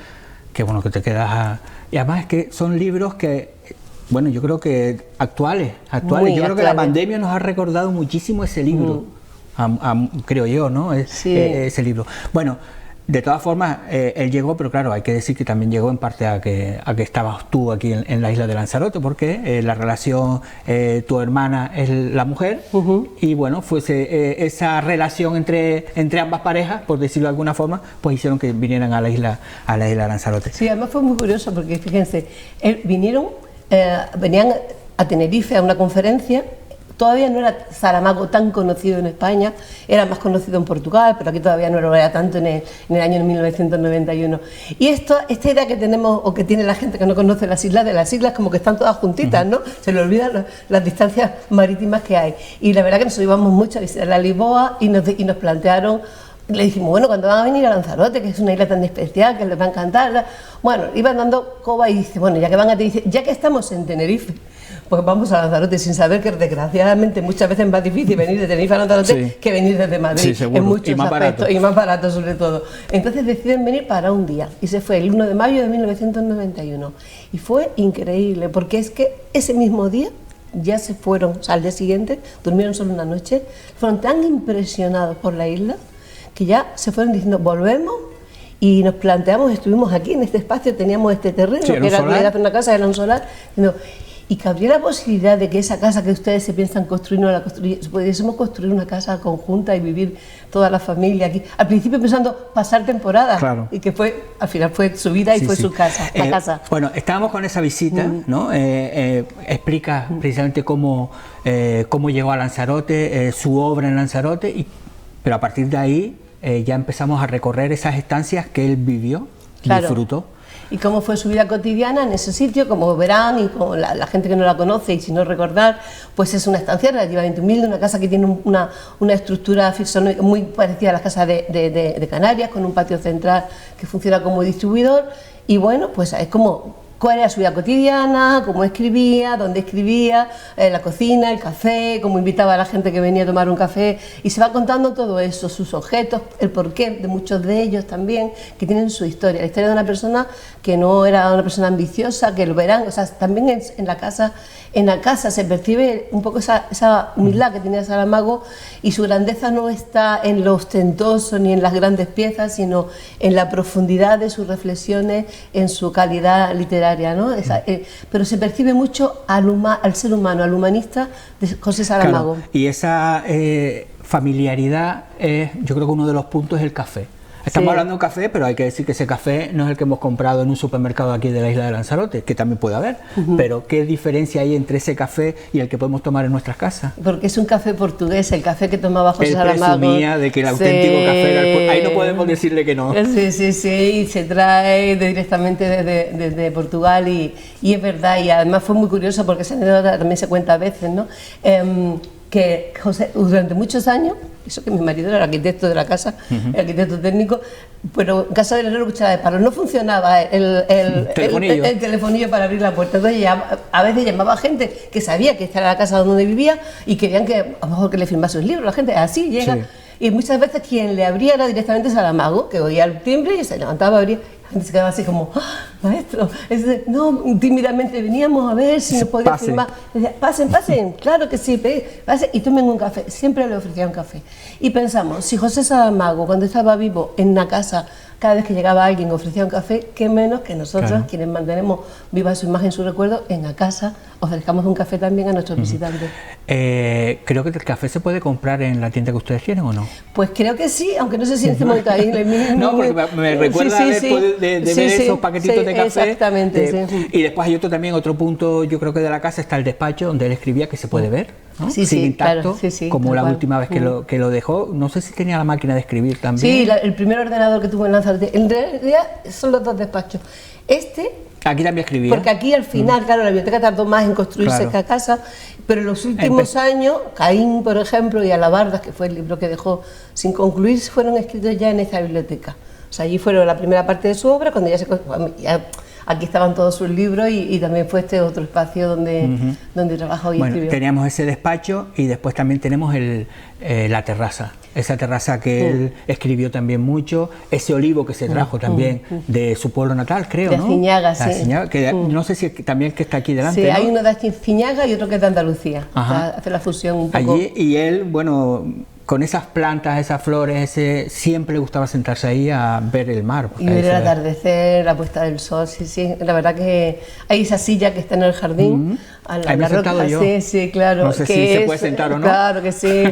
que bueno, que te quedas y además es que son libros que, bueno, yo creo que actuales. Yo creo que la pandemia nos ha recordado muchísimo ese libro, creo yo, ¿no? Ese libro. Bueno, de todas formas, él llegó, pero claro, hay que decir que también llegó en parte a que estabas tú aquí en la isla de Lanzarote, porque la relación, tu hermana es la mujer, y bueno, esa relación entre ambas parejas, por decirlo de alguna forma, pues hicieron que vinieran a la isla de Lanzarote. Sí, además fue muy curioso, porque fíjense, venían a Tenerife a una conferencia todavía no era Saramago tan conocido en España, era más conocido en Portugal, pero aquí todavía no lo era tanto en el año 1991. Y esta idea que tenemos, o que tiene la gente que no conoce las islas como que están todas juntitas, ¿no? Se le olvidan las distancias marítimas que hay. Y la verdad que nos íbamos mucho a visitar la Lisboa y nos plantearon, le dijimos, bueno, cuando van a venir a Lanzarote, que es una isla tan especial, que les va a encantar. Bueno, iban dando coba y dice, bueno, ya que van a Tenerife, ya que estamos en Tenerife, pues vamos a Lanzarote, sin saber que desgraciadamente muchas veces es más difícil venir de Tenerife a Lanzarote que venir desde Madrid, en muchos aspectos, y más barato sobre todo. Entonces deciden venir para un día, y se fue el 1 de mayo de 1991. Y fue increíble, porque es que ese mismo día ya se fueron, o sea, al día siguiente, durmieron solo una noche, fueron tan impresionados por la isla, que ya se fueron diciendo, volvemos, y nos planteamos, estuvimos aquí en este espacio, teníamos este terreno, que era una casa, era un solar, y cabría la posibilidad de que esa casa que ustedes se piensan construir, no la pudiésemos construir una casa conjunta y vivir toda la familia aquí. Al principio pensando pasar temporada, y que al final fue su vida y fue su casa, la casa. Bueno, estábamos con esa visita, ¿no? Explica precisamente cómo llegó a Lanzarote, su obra en Lanzarote, pero a partir de ahí ya empezamos a recorrer esas estancias que él vivió, disfrutó. Y cómo fue su vida cotidiana en ese sitio, como verán, y como la gente que no la conoce y si no recordar, pues es una estancia relativamente humilde, una casa que tiene una estructura fisonomía muy parecida a las casas de Canarias, con un patio central que funciona como distribuidor, y bueno, pues es como cuál era su vida cotidiana, cómo escribía, dónde escribía, la cocina, el café, cómo invitaba a la gente que venía a tomar un café, y se va contando todo eso, sus objetos, el porqué de muchos de ellos también, que tienen su historia, la historia de una persona que no era una persona ambiciosa, que lo verán, o sea, también en la casa se percibe un poco esa humildad que tenía Saramago, y su grandeza no está en lo ostentoso ni en las grandes piezas, sino en la profundidad de sus reflexiones, en su calidad literaria, ¿no? Pero se percibe mucho al ser humano, al humanista de José Saramago. Claro. Y esa familiaridad, yo creo que uno de los puntos es el café. Estamos hablando de un café, pero hay que decir que ese café no es el que hemos comprado en un supermercado aquí de la isla de Lanzarote, que también puede haber, pero ¿qué diferencia hay entre ese café y el que podemos tomar en nuestras casas? Porque es un café portugués, el café que tomaba José Saramago. Él presumía de que el auténtico café era ahí no podemos decirle que no. Sí, y se trae directamente desde Portugal, y es verdad, y además fue muy curioso porque esa anécdota también se cuenta a veces, ¿no? Que José, durante muchos años, eso que mi marido era el arquitecto de la casa, el arquitecto técnico, pero en casa del herrero cuchara de palo, no funcionaba el telefonillo para abrir la puerta, entonces a veces llamaba a gente que sabía que esta era la casa donde vivía y querían que a lo mejor que le firmase un libro, la gente así llega, y muchas veces quien le abría era directamente Saramago, que oía el timbre y se levantaba a abrir. La gente se quedaba así como, ¡ah, maestro! No, tímidamente veníamos a ver si nos podía firmar. Decía, pasen, claro que sí, pasen y tomen un café. Siempre le ofrecía un café. Y pensamos, si José Saramago, cuando estaba vivo en una casa, cada vez que llegaba alguien ofrecía un café, qué menos que nosotros, quienes mantenemos viva su imagen, su recuerdo, en la casa ofrezcamos un café también a nuestros visitantes. Creo que el café se puede comprar en la tienda que ustedes tienen, ¿o no? Pues creo que sí, aunque no sé si en este momento ahí... No, porque me recuerda después de ver esos paquetitos de café. Exactamente, Y después hay otro punto, yo creo que de la casa está el despacho donde él escribía, que se puede ver, ¿no? Sigue intacto, claro, como la última vez que lo dejó. No sé si tenía la máquina de escribir también. Sí, el primer ordenador que tuvo en Lanzarote. En realidad son los dos despachos. Aquí también escribía. Porque aquí al final, claro, la biblioteca tardó más en construirse esta casa, pero en los últimos años, Caín, por ejemplo, y Alabardas, que fue el libro que dejó sin concluir, fueron escritos ya en esa biblioteca. O sea, allí fueron la primera parte de su obra, cuando aquí estaban todos sus libros, y también fue este otro espacio donde trabajó y escribió. Teníamos ese despacho y después también tenemos la terraza. Esa terraza que él escribió también mucho, ese olivo que se trajo también de su pueblo natal, creo, ¿no? De Aciñaga, sí. Aciñaga, que no sé si también que está aquí delante, Sí, ¿no? hay uno de Aciñaga y otro que es de Andalucía. Hace la fusión un poco. Allí, y él, bueno, con esas plantas, esas flores, siempre le gustaba sentarse ahí a ver el mar. Y ver el atardecer, la puesta del sol, sí. La verdad que hay esa silla que está en el jardín. Ahí me he sentado yo. Sí, claro. No sé si se puede sentar o no. Claro que sí.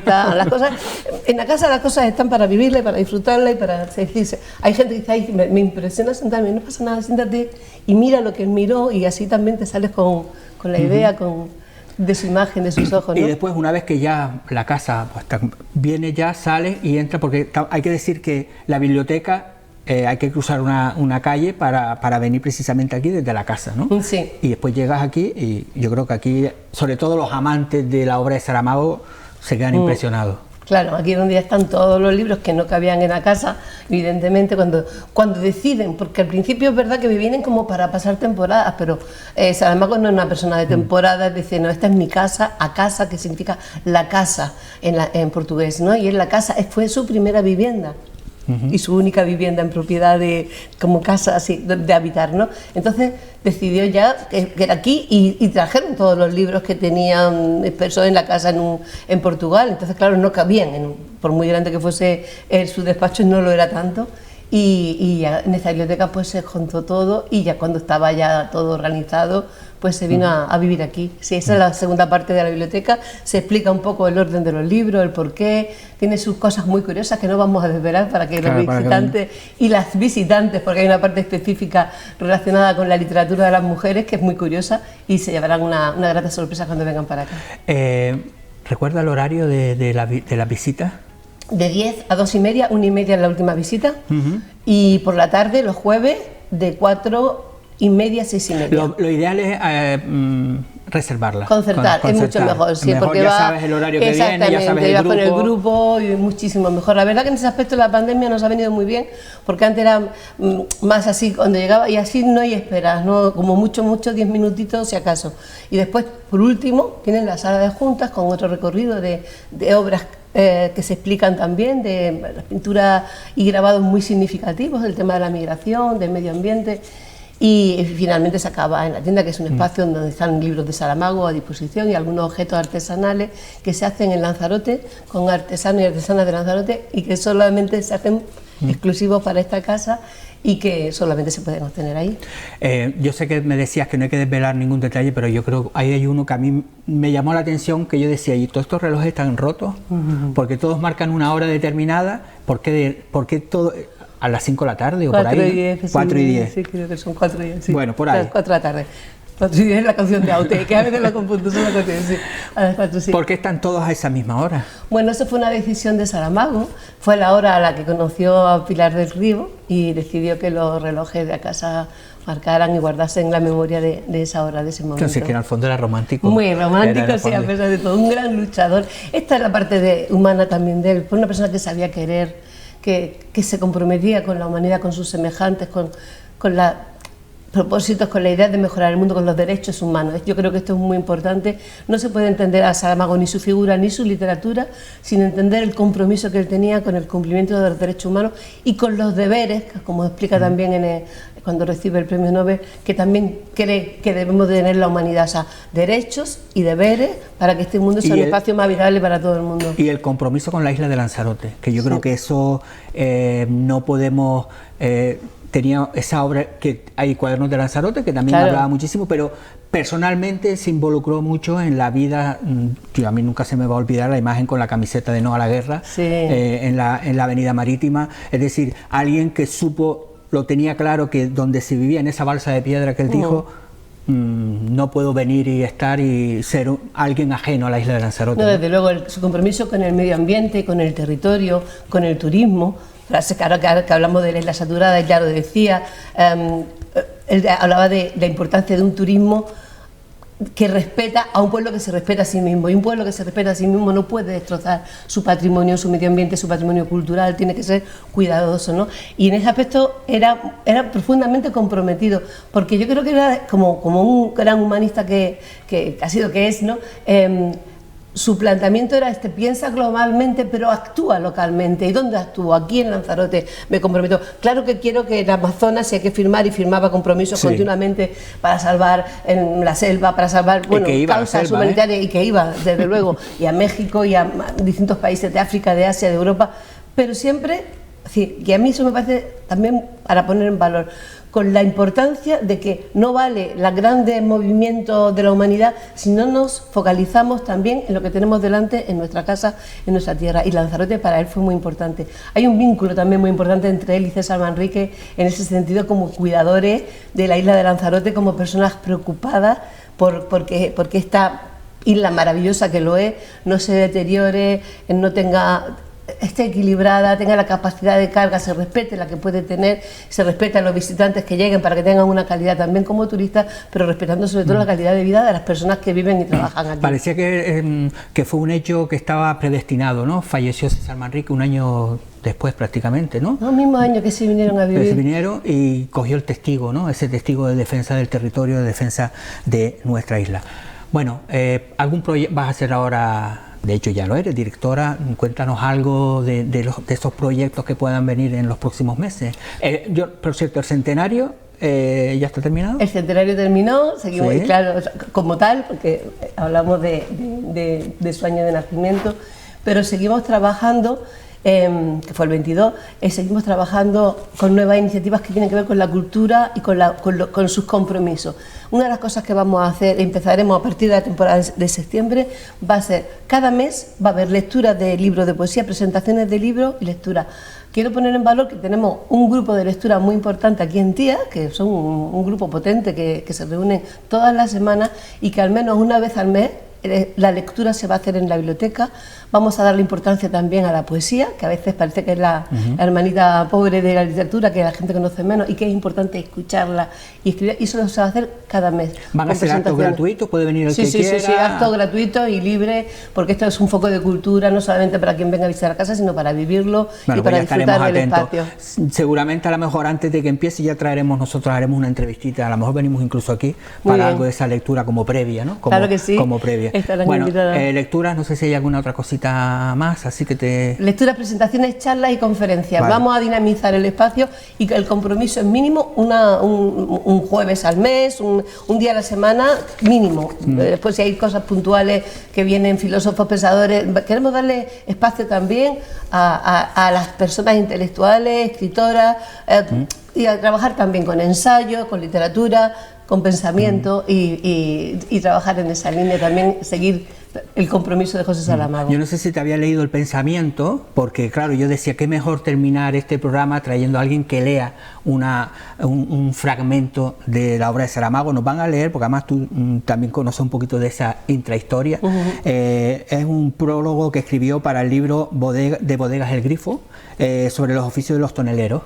En la casa las cosas están para vivirla y para disfrutarla y para decirse. Hay gente que dice, ay, me impresiona sentarme, no pasa nada, siéntate y mira lo que él miró, y así también te sales con la idea, con de su imagen, de sus ojos, ¿no? Y después, una vez que ya la casa pues, viene ya, sale y entra, porque hay que decir que la biblioteca hay que cruzar una calle para venir precisamente aquí desde la casa, ¿no? Sí. Y después llegas aquí y yo creo que aquí, sobre todo los amantes de la obra de Saramago, se quedan impresionados. Claro, aquí es donde ya están todos los libros que no cabían en la casa, evidentemente cuando deciden, porque al principio es verdad que me vienen como para pasar temporadas, pero Saramago no es una persona de temporada, dice, no, esta es mi casa, a casa, que significa la casa en portugués, ¿no? Y en la casa fue su primera vivienda. Y su única vivienda en propiedad como casa así de habitar, ¿no? Entonces decidió ya que era aquí y trajeron todos los libros que tenían expresos en la casa en Portugal. Entonces, claro, no cabían, por muy grande que fuese su despacho, no lo era tanto. Y ya en esta biblioteca pues se juntó todo y ya cuando estaba ya todo organizado pues se vino a vivir aquí. Sí, esa es la segunda parte de la biblioteca, se explica un poco el orden de los libros, el porqué, tiene sus cosas muy curiosas que no vamos a desvelar para que los visitantes y las visitantes, porque hay una parte específica relacionada con la literatura de las mujeres que es muy curiosa y se llevarán una grata sorpresa cuando vengan para acá. ¿Recuerda el horario de la visita? De 10 a 2:30, 1:30 es la última visita, y por la tarde, los jueves, de 4:30 a 6:30. Lo ideal es reservarla. Concertar, es mucho mejor, sí, mejor, porque ya va, sabes el horario que viene, ya sabes el grupo. Con el grupo y muchísimo mejor. La verdad que en ese aspecto la pandemia nos ha venido muy bien, porque antes era más así cuando llegaba y así no hay esperas, ¿no? Como mucho 10 minutitos si acaso. Y después, por último, tienen la sala de juntas con otro recorrido de obras que se explican también, de las pinturas y grabados muy significativos del tema de la migración, del medio ambiente. Y finalmente se acaba en la tienda, que es un espacio donde están libros de Saramago a disposición y algunos objetos artesanales que se hacen en Lanzarote con artesanos y artesanas de Lanzarote y que solamente se hacen exclusivos para esta casa y que solamente se pueden obtener ahí. Yo sé que me decías que no hay que desvelar ningún detalle, pero yo creo que ahí hay uno que a mí me llamó la atención, que yo decía, ¿y todos estos relojes están rotos? Porque todos marcan una hora determinada, ¿por qué todo a las 5 de la tarde o por ahí? 4:10. Sí, creo que son 4:10. Sí. Bueno, por ahí. A las 4 de la tarde. 4:10 es la canción de Aute, que a veces lo confundo, son las 4:10, sí. A las 4, sí. ¿Por qué están todos a esa misma hora? Bueno, eso fue una decisión de Saramago, fue la hora a la que conoció a Pilar del Río y decidió que los relojes de la casa marcaran y guardasen la memoria de esa hora, de ese momento. Entonces, que en el fondo era romántico. Muy romántico, sí, a pesar de todo, un gran luchador. Esta es la parte humana también de él, fue una persona que sabía querer, que se comprometía con la humanidad, con sus semejantes, con los propósitos, con la idea de mejorar el mundo, con los derechos humanos. Yo creo que esto es muy importante. No se puede entender a Saramago ni su figura ni su literatura sin entender el compromiso que él tenía con el cumplimiento de los derechos humanos y con los deberes, como explica también cuando recibe el premio Nobel, que también cree que debemos de tener la humanidad, o sea, derechos y deberes para que este mundo sea un espacio más habitable para todo el mundo. Y el compromiso con la isla de Lanzarote, que yo creo que eso no podemos... tenía esa obra, que hay Cuadernos de Lanzarote, que también hablaba muchísimo, pero personalmente se involucró mucho en la vida. A mí nunca se me va a olvidar la imagen con la camiseta de No a la Guerra, en la Avenida Marítima. Es decir, alguien que lo tenía claro, que donde se vivía, en esa balsa de piedra que él dijo, no puedo venir y estar y ser alguien ajeno a la isla de Lanzarote. No, desde luego, su compromiso con el medio ambiente, con el territorio, con el turismo. Claro que hablamos de la isla saturada, él ya lo decía, él hablaba de la importancia de un turismo que respeta a un pueblo que se respeta a sí mismo, y un pueblo que se respeta a sí mismo no puede destrozar su patrimonio, su medio ambiente, su patrimonio cultural, tiene que ser cuidadoso, ¿no? Y en ese aspecto era profundamente comprometido, porque yo creo que era como un gran humanista que ha sido, que es, ¿no? Su planteamiento era piensa globalmente pero actúa localmente. ¿Y dónde actúa? Aquí en Lanzarote me comprometo. Claro que quiero que en Amazonas si hay que firmar, y firmaba compromisos continuamente para salvar en la selva, para salvar causas humanitarias, y que iba, desde luego, y a México y a distintos países de África, de Asia, de Europa, pero siempre, y a mí eso me parece también para poner en valor, con la importancia de que no vale los grandes movimientos de la humanidad si no nos focalizamos también en lo que tenemos delante, en nuestra casa, en nuestra tierra. Y Lanzarote para él fue muy importante. Hay un vínculo también muy importante entre él y César Manrique, en ese sentido, como cuidadores de la isla de Lanzarote, como personas preocupadas porque esta isla maravillosa que lo es, no se deteriore, no tenga... esté equilibrada, tenga la capacidad de carga, se respete la que puede tener, se respete a los visitantes que lleguen para que tengan una calidad también como turistas, pero respetando sobre todo la calidad de vida de las personas que viven y trabajan aquí. Parecía que fue un hecho que estaba predestinado, ¿no? Falleció César Manrique un año después prácticamente, ¿no? Los mismos años que se vinieron a vivir. Se vinieron y cogió el testigo, ¿no? Ese testigo de defensa del territorio, de defensa de nuestra isla. Bueno, ¿algún proyecto vas a hacer ahora? De hecho ya lo eres, directora, cuéntanos algo de esos proyectos que puedan venir en los próximos meses. Por cierto, el centenario ya está terminado. El centenario terminó, seguimos, ¿Sí? claro, como tal, porque hablamos de su año de nacimiento, pero seguimos trabajando, que fue el 22, seguimos trabajando con nuevas iniciativas que tienen que ver con la cultura y con sus compromisos. Una de las cosas que vamos a hacer, empezaremos a partir de la temporada de septiembre, va a ser, cada mes va a haber lecturas de libros de poesía, presentaciones de libros y lecturas. Quiero poner en valor que tenemos un grupo de lectura muy importante aquí en Tía, que son un grupo potente que se reúnen todas las semanas y que al menos una vez al mes la lectura se va a hacer en la biblioteca. Vamos a darle importancia también a la poesía, que a veces parece que es la hermanita pobre de la literatura, que la gente conoce menos y que es importante escucharla y escribir, y eso se va a hacer cada mes. ¿Van a ser actos gratuitos? ¿Puede venir el que quiera? Sí, actos gratuitos y libres, porque esto es un foco de cultura, no solamente para quien venga a visitar la casa, sino para vivirlo y para disfrutar del espacio. Seguramente a lo mejor antes de que empiece ya traeremos, nosotros haremos una entrevistita, a lo mejor venimos incluso aquí para algo de esa lectura como previa, ¿no? Claro que sí. Como previa. Bueno, lecturas, no sé si hay alguna otra cosita más, así que te... Lecturas, presentaciones, charlas y conferencias. Vale. Vamos a dinamizar el espacio y el compromiso es mínimo un jueves al mes, un día a la semana mínimo. Después si hay cosas puntuales que vienen filósofos, pensadores, queremos darle espacio también a las personas intelectuales, escritoras, y a trabajar también con ensayos, con literatura, con pensamiento y trabajar en esa línea, también seguir el compromiso de José Saramago. Yo no sé si te había leído el pensamiento, porque claro, yo decía que mejor terminar este programa trayendo a alguien que lea un fragmento de la obra de Saramago. Nos van a leer, porque además tú también conoces un poquito de esa intrahistoria. Es un prólogo que escribió para el libro de Bodegas El Grifo, sobre los oficios de los toneleros.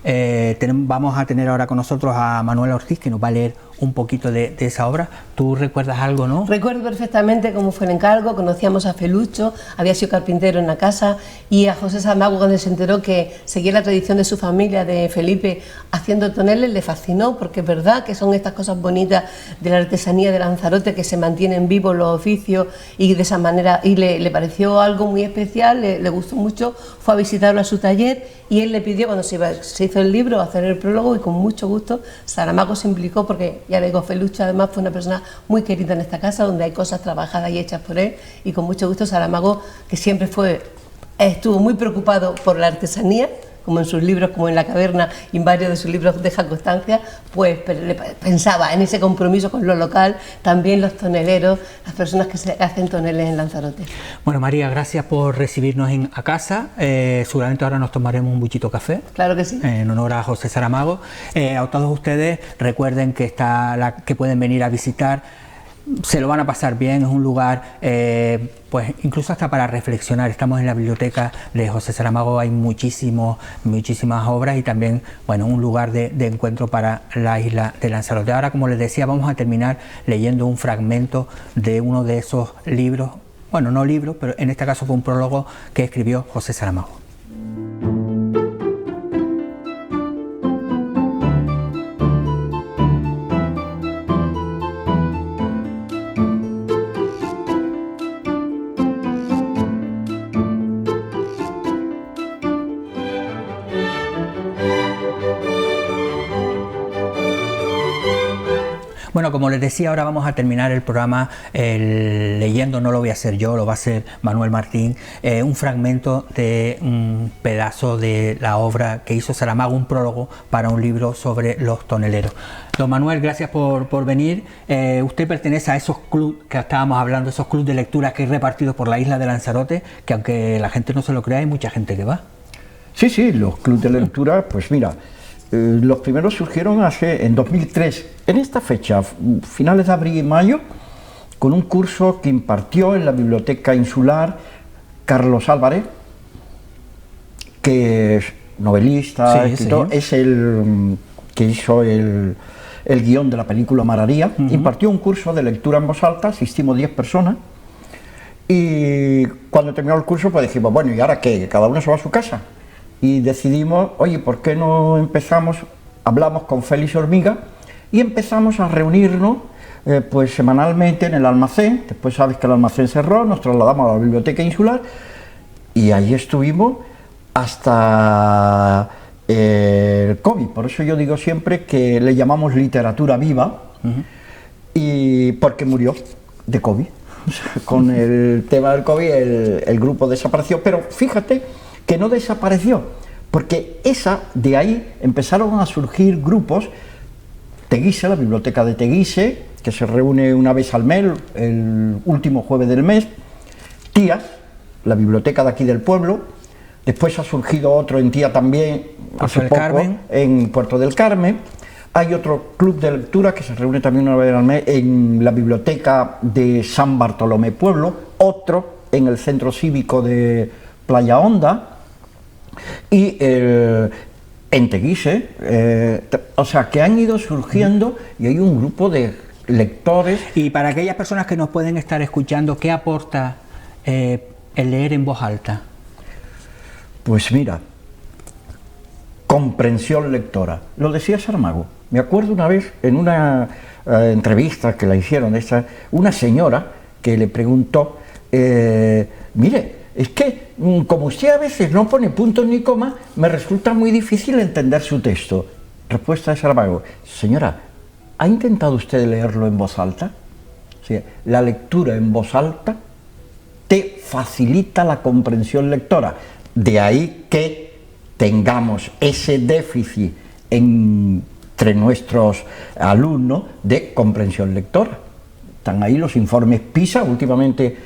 Vamos a tener ahora con nosotros a Manuel Ortiz, que nos va a leer un poquito de esa obra. ¿Tú recuerdas algo, no? Recuerdo perfectamente cómo fue el encargo. Conocíamos a Felucho, había sido carpintero en la casa, y a José Saramago, cuando se enteró que seguía la tradición de su familia, de Felipe, haciendo toneles, le fascinó, porque es verdad que son estas cosas bonitas de la artesanía de Lanzarote, que se mantienen vivos los oficios, y de esa manera, y le pareció algo muy especial, le gustó mucho, fue a visitarlo a su taller, y él le pidió, cuando se hizo el libro, hacer el prólogo, y con mucho gusto Saramago se implicó, porque ya digo, Felucho además fue una persona muy querida en esta casa, donde hay cosas trabajadas y hechas por él, y con mucho gusto Saramago, que siempre estuvo muy preocupado por la artesanía, como en sus libros, como en La Caverna, y en varios de sus libros deja constancia, pues pensaba en ese compromiso con lo local, también los toneleros, las personas que hacen toneles en Lanzarote. Bueno, María, gracias por recibirnos a casa. Seguramente ahora nos tomaremos un buchito café. Claro que sí. En honor a José Saramago. A todos ustedes, recuerden que que pueden venir a visitar. Se lo van a pasar bien, es un lugar, pues incluso hasta para reflexionar. Estamos en la biblioteca de José Saramago, hay muchísimas obras, y también, bueno, un lugar de encuentro para la isla de Lanzarote. Ahora, como les decía, vamos a terminar leyendo un fragmento de uno de esos libros, bueno, no libros, pero en este caso fue un prólogo que escribió José Saramago. Bueno, como les decía, ahora vamos a terminar el programa leyendo, no lo voy a hacer yo, lo va a hacer Manuel Martín, un fragmento de un pedazo de la obra que hizo Saramago, un prólogo para un libro sobre los toneleros. Don Manuel, gracias por venir. Usted pertenece a esos clubes que estábamos hablando, esos clubes de lectura que hay repartidos por la isla de Lanzarote, que aunque la gente no se lo crea, hay mucha gente que va. Sí, los clubes de lectura, pues mira, los primeros surgieron en 2003. En esta fecha, finales de abril y mayo, con un curso que impartió en la Biblioteca Insular Carlos Álvarez, que es novelista, escritor, es el que hizo el guión de la película Mararía. Impartió un curso de lectura en voz alta, asistimos 10 personas, y cuando terminó el curso pues dijimos, bueno, ¿y ahora qué? Cada uno se va a su casa. Y decidimos, oye, ¿por qué no empezamos? Hablamos con Félix Hormiga y empezamos a reunirnos pues semanalmente en el almacén. Después sabes que el almacén cerró, nos trasladamos a la Biblioteca Insular y ahí estuvimos hasta el COVID. Por eso yo digo siempre que le llamamos literatura viva, y porque murió de COVID. Con el tema del COVID el grupo desapareció, pero fíjate que no desapareció, porque de ahí empezaron a surgir grupos. Teguise, la biblioteca de Teguise, que se reúne una vez al mes, el último jueves del mes. Tías, la biblioteca de aquí del pueblo. Después ha surgido otro en Tía también, hace poco, en Puerto del Carmen. Hay otro club de lectura que se reúne también una vez al mes en la biblioteca de San Bartolomé Pueblo, otro en el centro cívico de Playa Honda y en Teguise, o sea que han ido surgiendo y hay un grupo de lectores. Y para aquellas personas que nos pueden estar escuchando, ¿qué aporta el leer en voz alta? Pues mira, comprensión lectora. Lo decía Saramago. Me acuerdo una vez en una entrevista que la hicieron, una señora que le preguntó, mire, es que como usted a veces no pone puntos ni comas, me resulta muy difícil entender su texto. Respuesta de Saramago: señora, ¿ha intentado usted leerlo en voz alta? O sea, la lectura en voz alta te facilita la comprensión lectora. De ahí que tengamos ese déficit entre nuestros alumnos de comprensión lectora. Están ahí los informes PISA, últimamente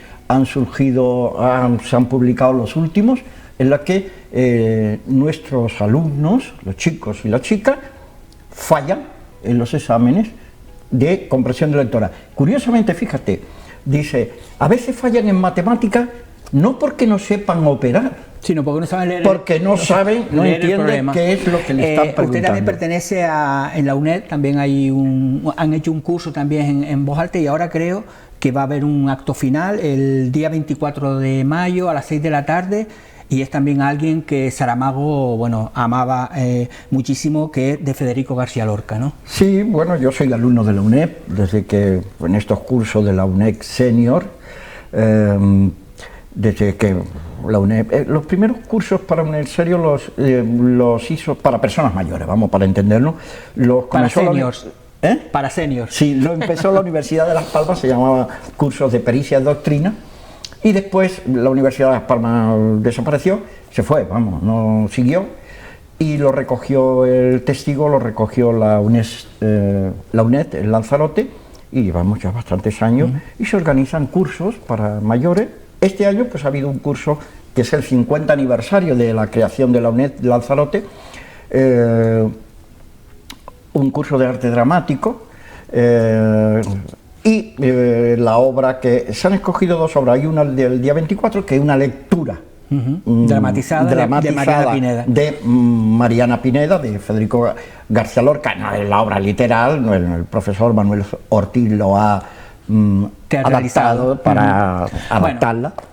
se han publicado los últimos, en los que nuestros alumnos, los chicos y las chicas, fallan en los exámenes de comprensión lectora. Curiosamente, fíjate, dice, a veces fallan en matemáticas no porque no sepan operar, sino porque no saben leer. Porque no saben, no entienden qué es lo que le están preguntando. Usted también pertenece en la UNED, también han hecho un curso también en voz alta, y ahora creo que va a haber un acto final el día 24 de mayo a las 6 de la tarde, y es también alguien que Saramago, bueno, amaba muchísimo, que es de Federico García Lorca, ¿no? Sí, bueno, yo soy alumno de la UNED, desde que en estos cursos de la UNED Senior, desde que la UNED, los primeros cursos para UNED Serio los hizo para personas mayores, vamos, para entendernos. Para seniors. Para seniors. Sí, lo empezó la Universidad de Las Palmas, se llamaba cursos de pericia y doctrina, y después la Universidad de Las Palmas desapareció, se fue, vamos, no siguió, y lo recogió el testigo, lo recogió la UNED, el Lanzarote, y llevamos ya bastantes años, y se organizan cursos para mayores. Este año pues ha habido un curso que es el 50 aniversario de la creación de la UNED Lanzarote, un curso de arte dramático, y la obra que se han escogido dos obras. Hay una del día 24 que es una lectura dramatizada de Mariana Pineda. De Mariana Pineda, de Federico García Lorca. No es la obra literal, no, el profesor Manuel Ortiz lo ha adaptado para adaptarla. Bueno,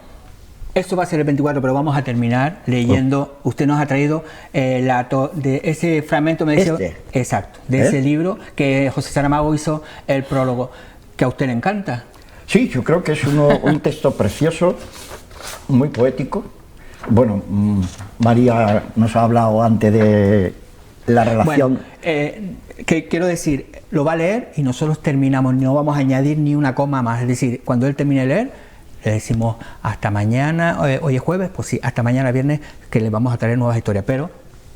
esto va a ser el 24, pero vamos a terminar leyendo. Usted nos ha traído de ese fragmento, me dice, exacto, de ese libro que José Saramago hizo el prólogo, que a usted le encanta. Sí, yo creo que es un texto precioso, muy poético. Bueno, María nos ha hablado antes de la relación. Bueno, que quiero decir, lo va a leer y nosotros terminamos, no vamos a añadir ni una coma más. Es decir, cuando él termine de leer, le decimos hasta mañana, hoy es jueves, pues sí, hasta mañana viernes, que le vamos a traer nuevas historias, pero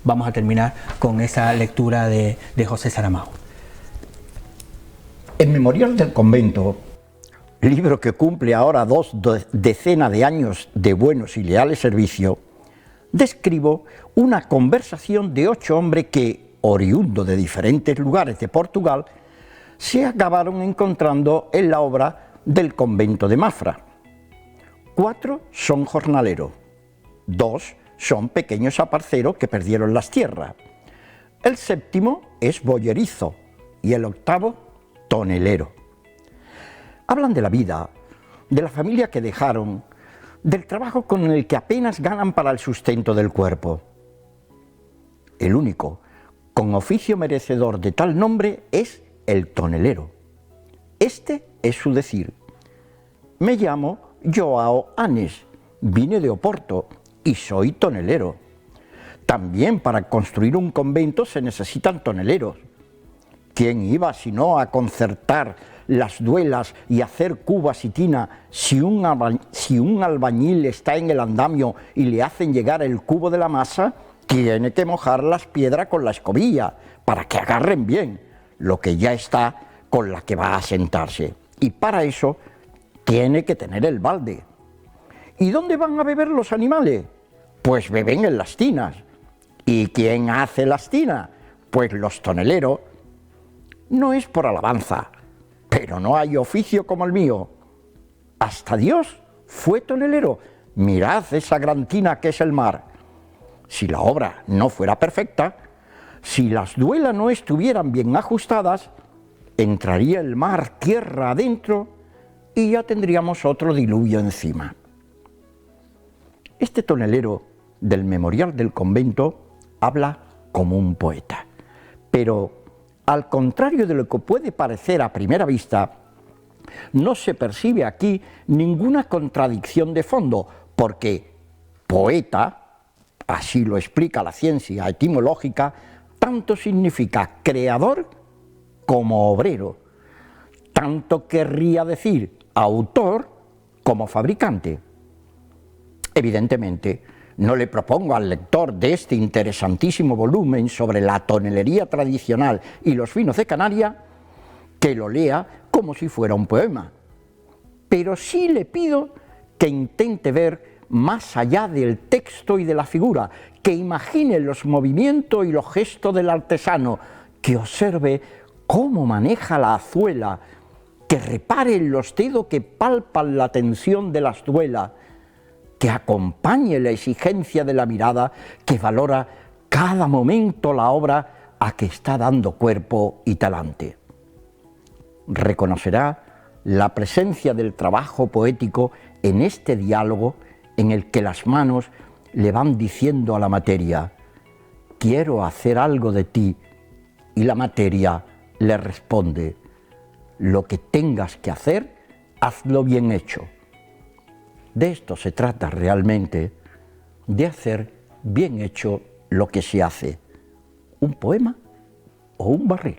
vamos a terminar con esa lectura de José Saramago. En Memorial del Convento, libro que cumple ahora 2 decenas de años de buenos y leales servicios, describo una conversación de 8 hombres que, oriundos de diferentes lugares de Portugal, se acabaron encontrando en la obra del convento de Mafra. 4 son jornaleros, 2 son pequeños aparceros que perdieron las tierras. El 7º es boyerizo y el 8º tonelero. Hablan de la vida, de la familia que dejaron, del trabajo con el que apenas ganan para el sustento del cuerpo. El único con oficio merecedor de tal nombre es el tonelero. Este es su decir. Me llamo Joao Anes, vine de Oporto y soy tonelero. También para construir un convento se necesitan toneleros. ¿Quién iba sino a concertar las duelas y hacer cubas y tina si un albañil está en el andamio y le hacen llegar el cubo de la masa? Tiene que mojar las piedras con la escobilla para que agarren bien lo que ya está con la que va a sentarse. Y para eso tiene que tener el balde. ¿Y dónde van a beber los animales? Pues beben en las tinas. ¿Y quién hace las tinas? Pues los toneleros. No es por alabanza, pero no hay oficio como el mío. Hasta Dios fue tonelero. Mirad esa gran tina que es el mar. Si la obra no fuera perfecta, si las duelas no estuvieran bien ajustadas, entraría el mar tierra adentro y ya tendríamos otro diluvio encima. Este tonelero del memorial del convento habla como un poeta, pero al contrario de lo que puede parecer a primera vista, no se percibe aquí ninguna contradicción de fondo, porque poeta, así lo explica la ciencia etimológica, tanto significa creador como obrero, tanto querría decir autor como fabricante. Evidentemente, no le propongo al lector de este interesantísimo volumen sobre la tonelería tradicional y los vinos de Canarias que lo lea como si fuera un poema, pero sí le pido que intente ver más allá del texto y de la figura, que imagine los movimientos y los gestos del artesano, que observe cómo maneja la azuela, que repare en los dedos que palpan la tensión de las duelas, que acompañe la exigencia de la mirada, que valora cada momento la obra a que está dando cuerpo y talante. Reconocerá la presencia del trabajo poético en este diálogo en el que las manos le van diciendo a la materia: quiero hacer algo de ti, y la materia le responde: lo que tengas que hacer, hazlo bien hecho. De esto se trata realmente, de hacer bien hecho lo que se hace, un poema o un barril.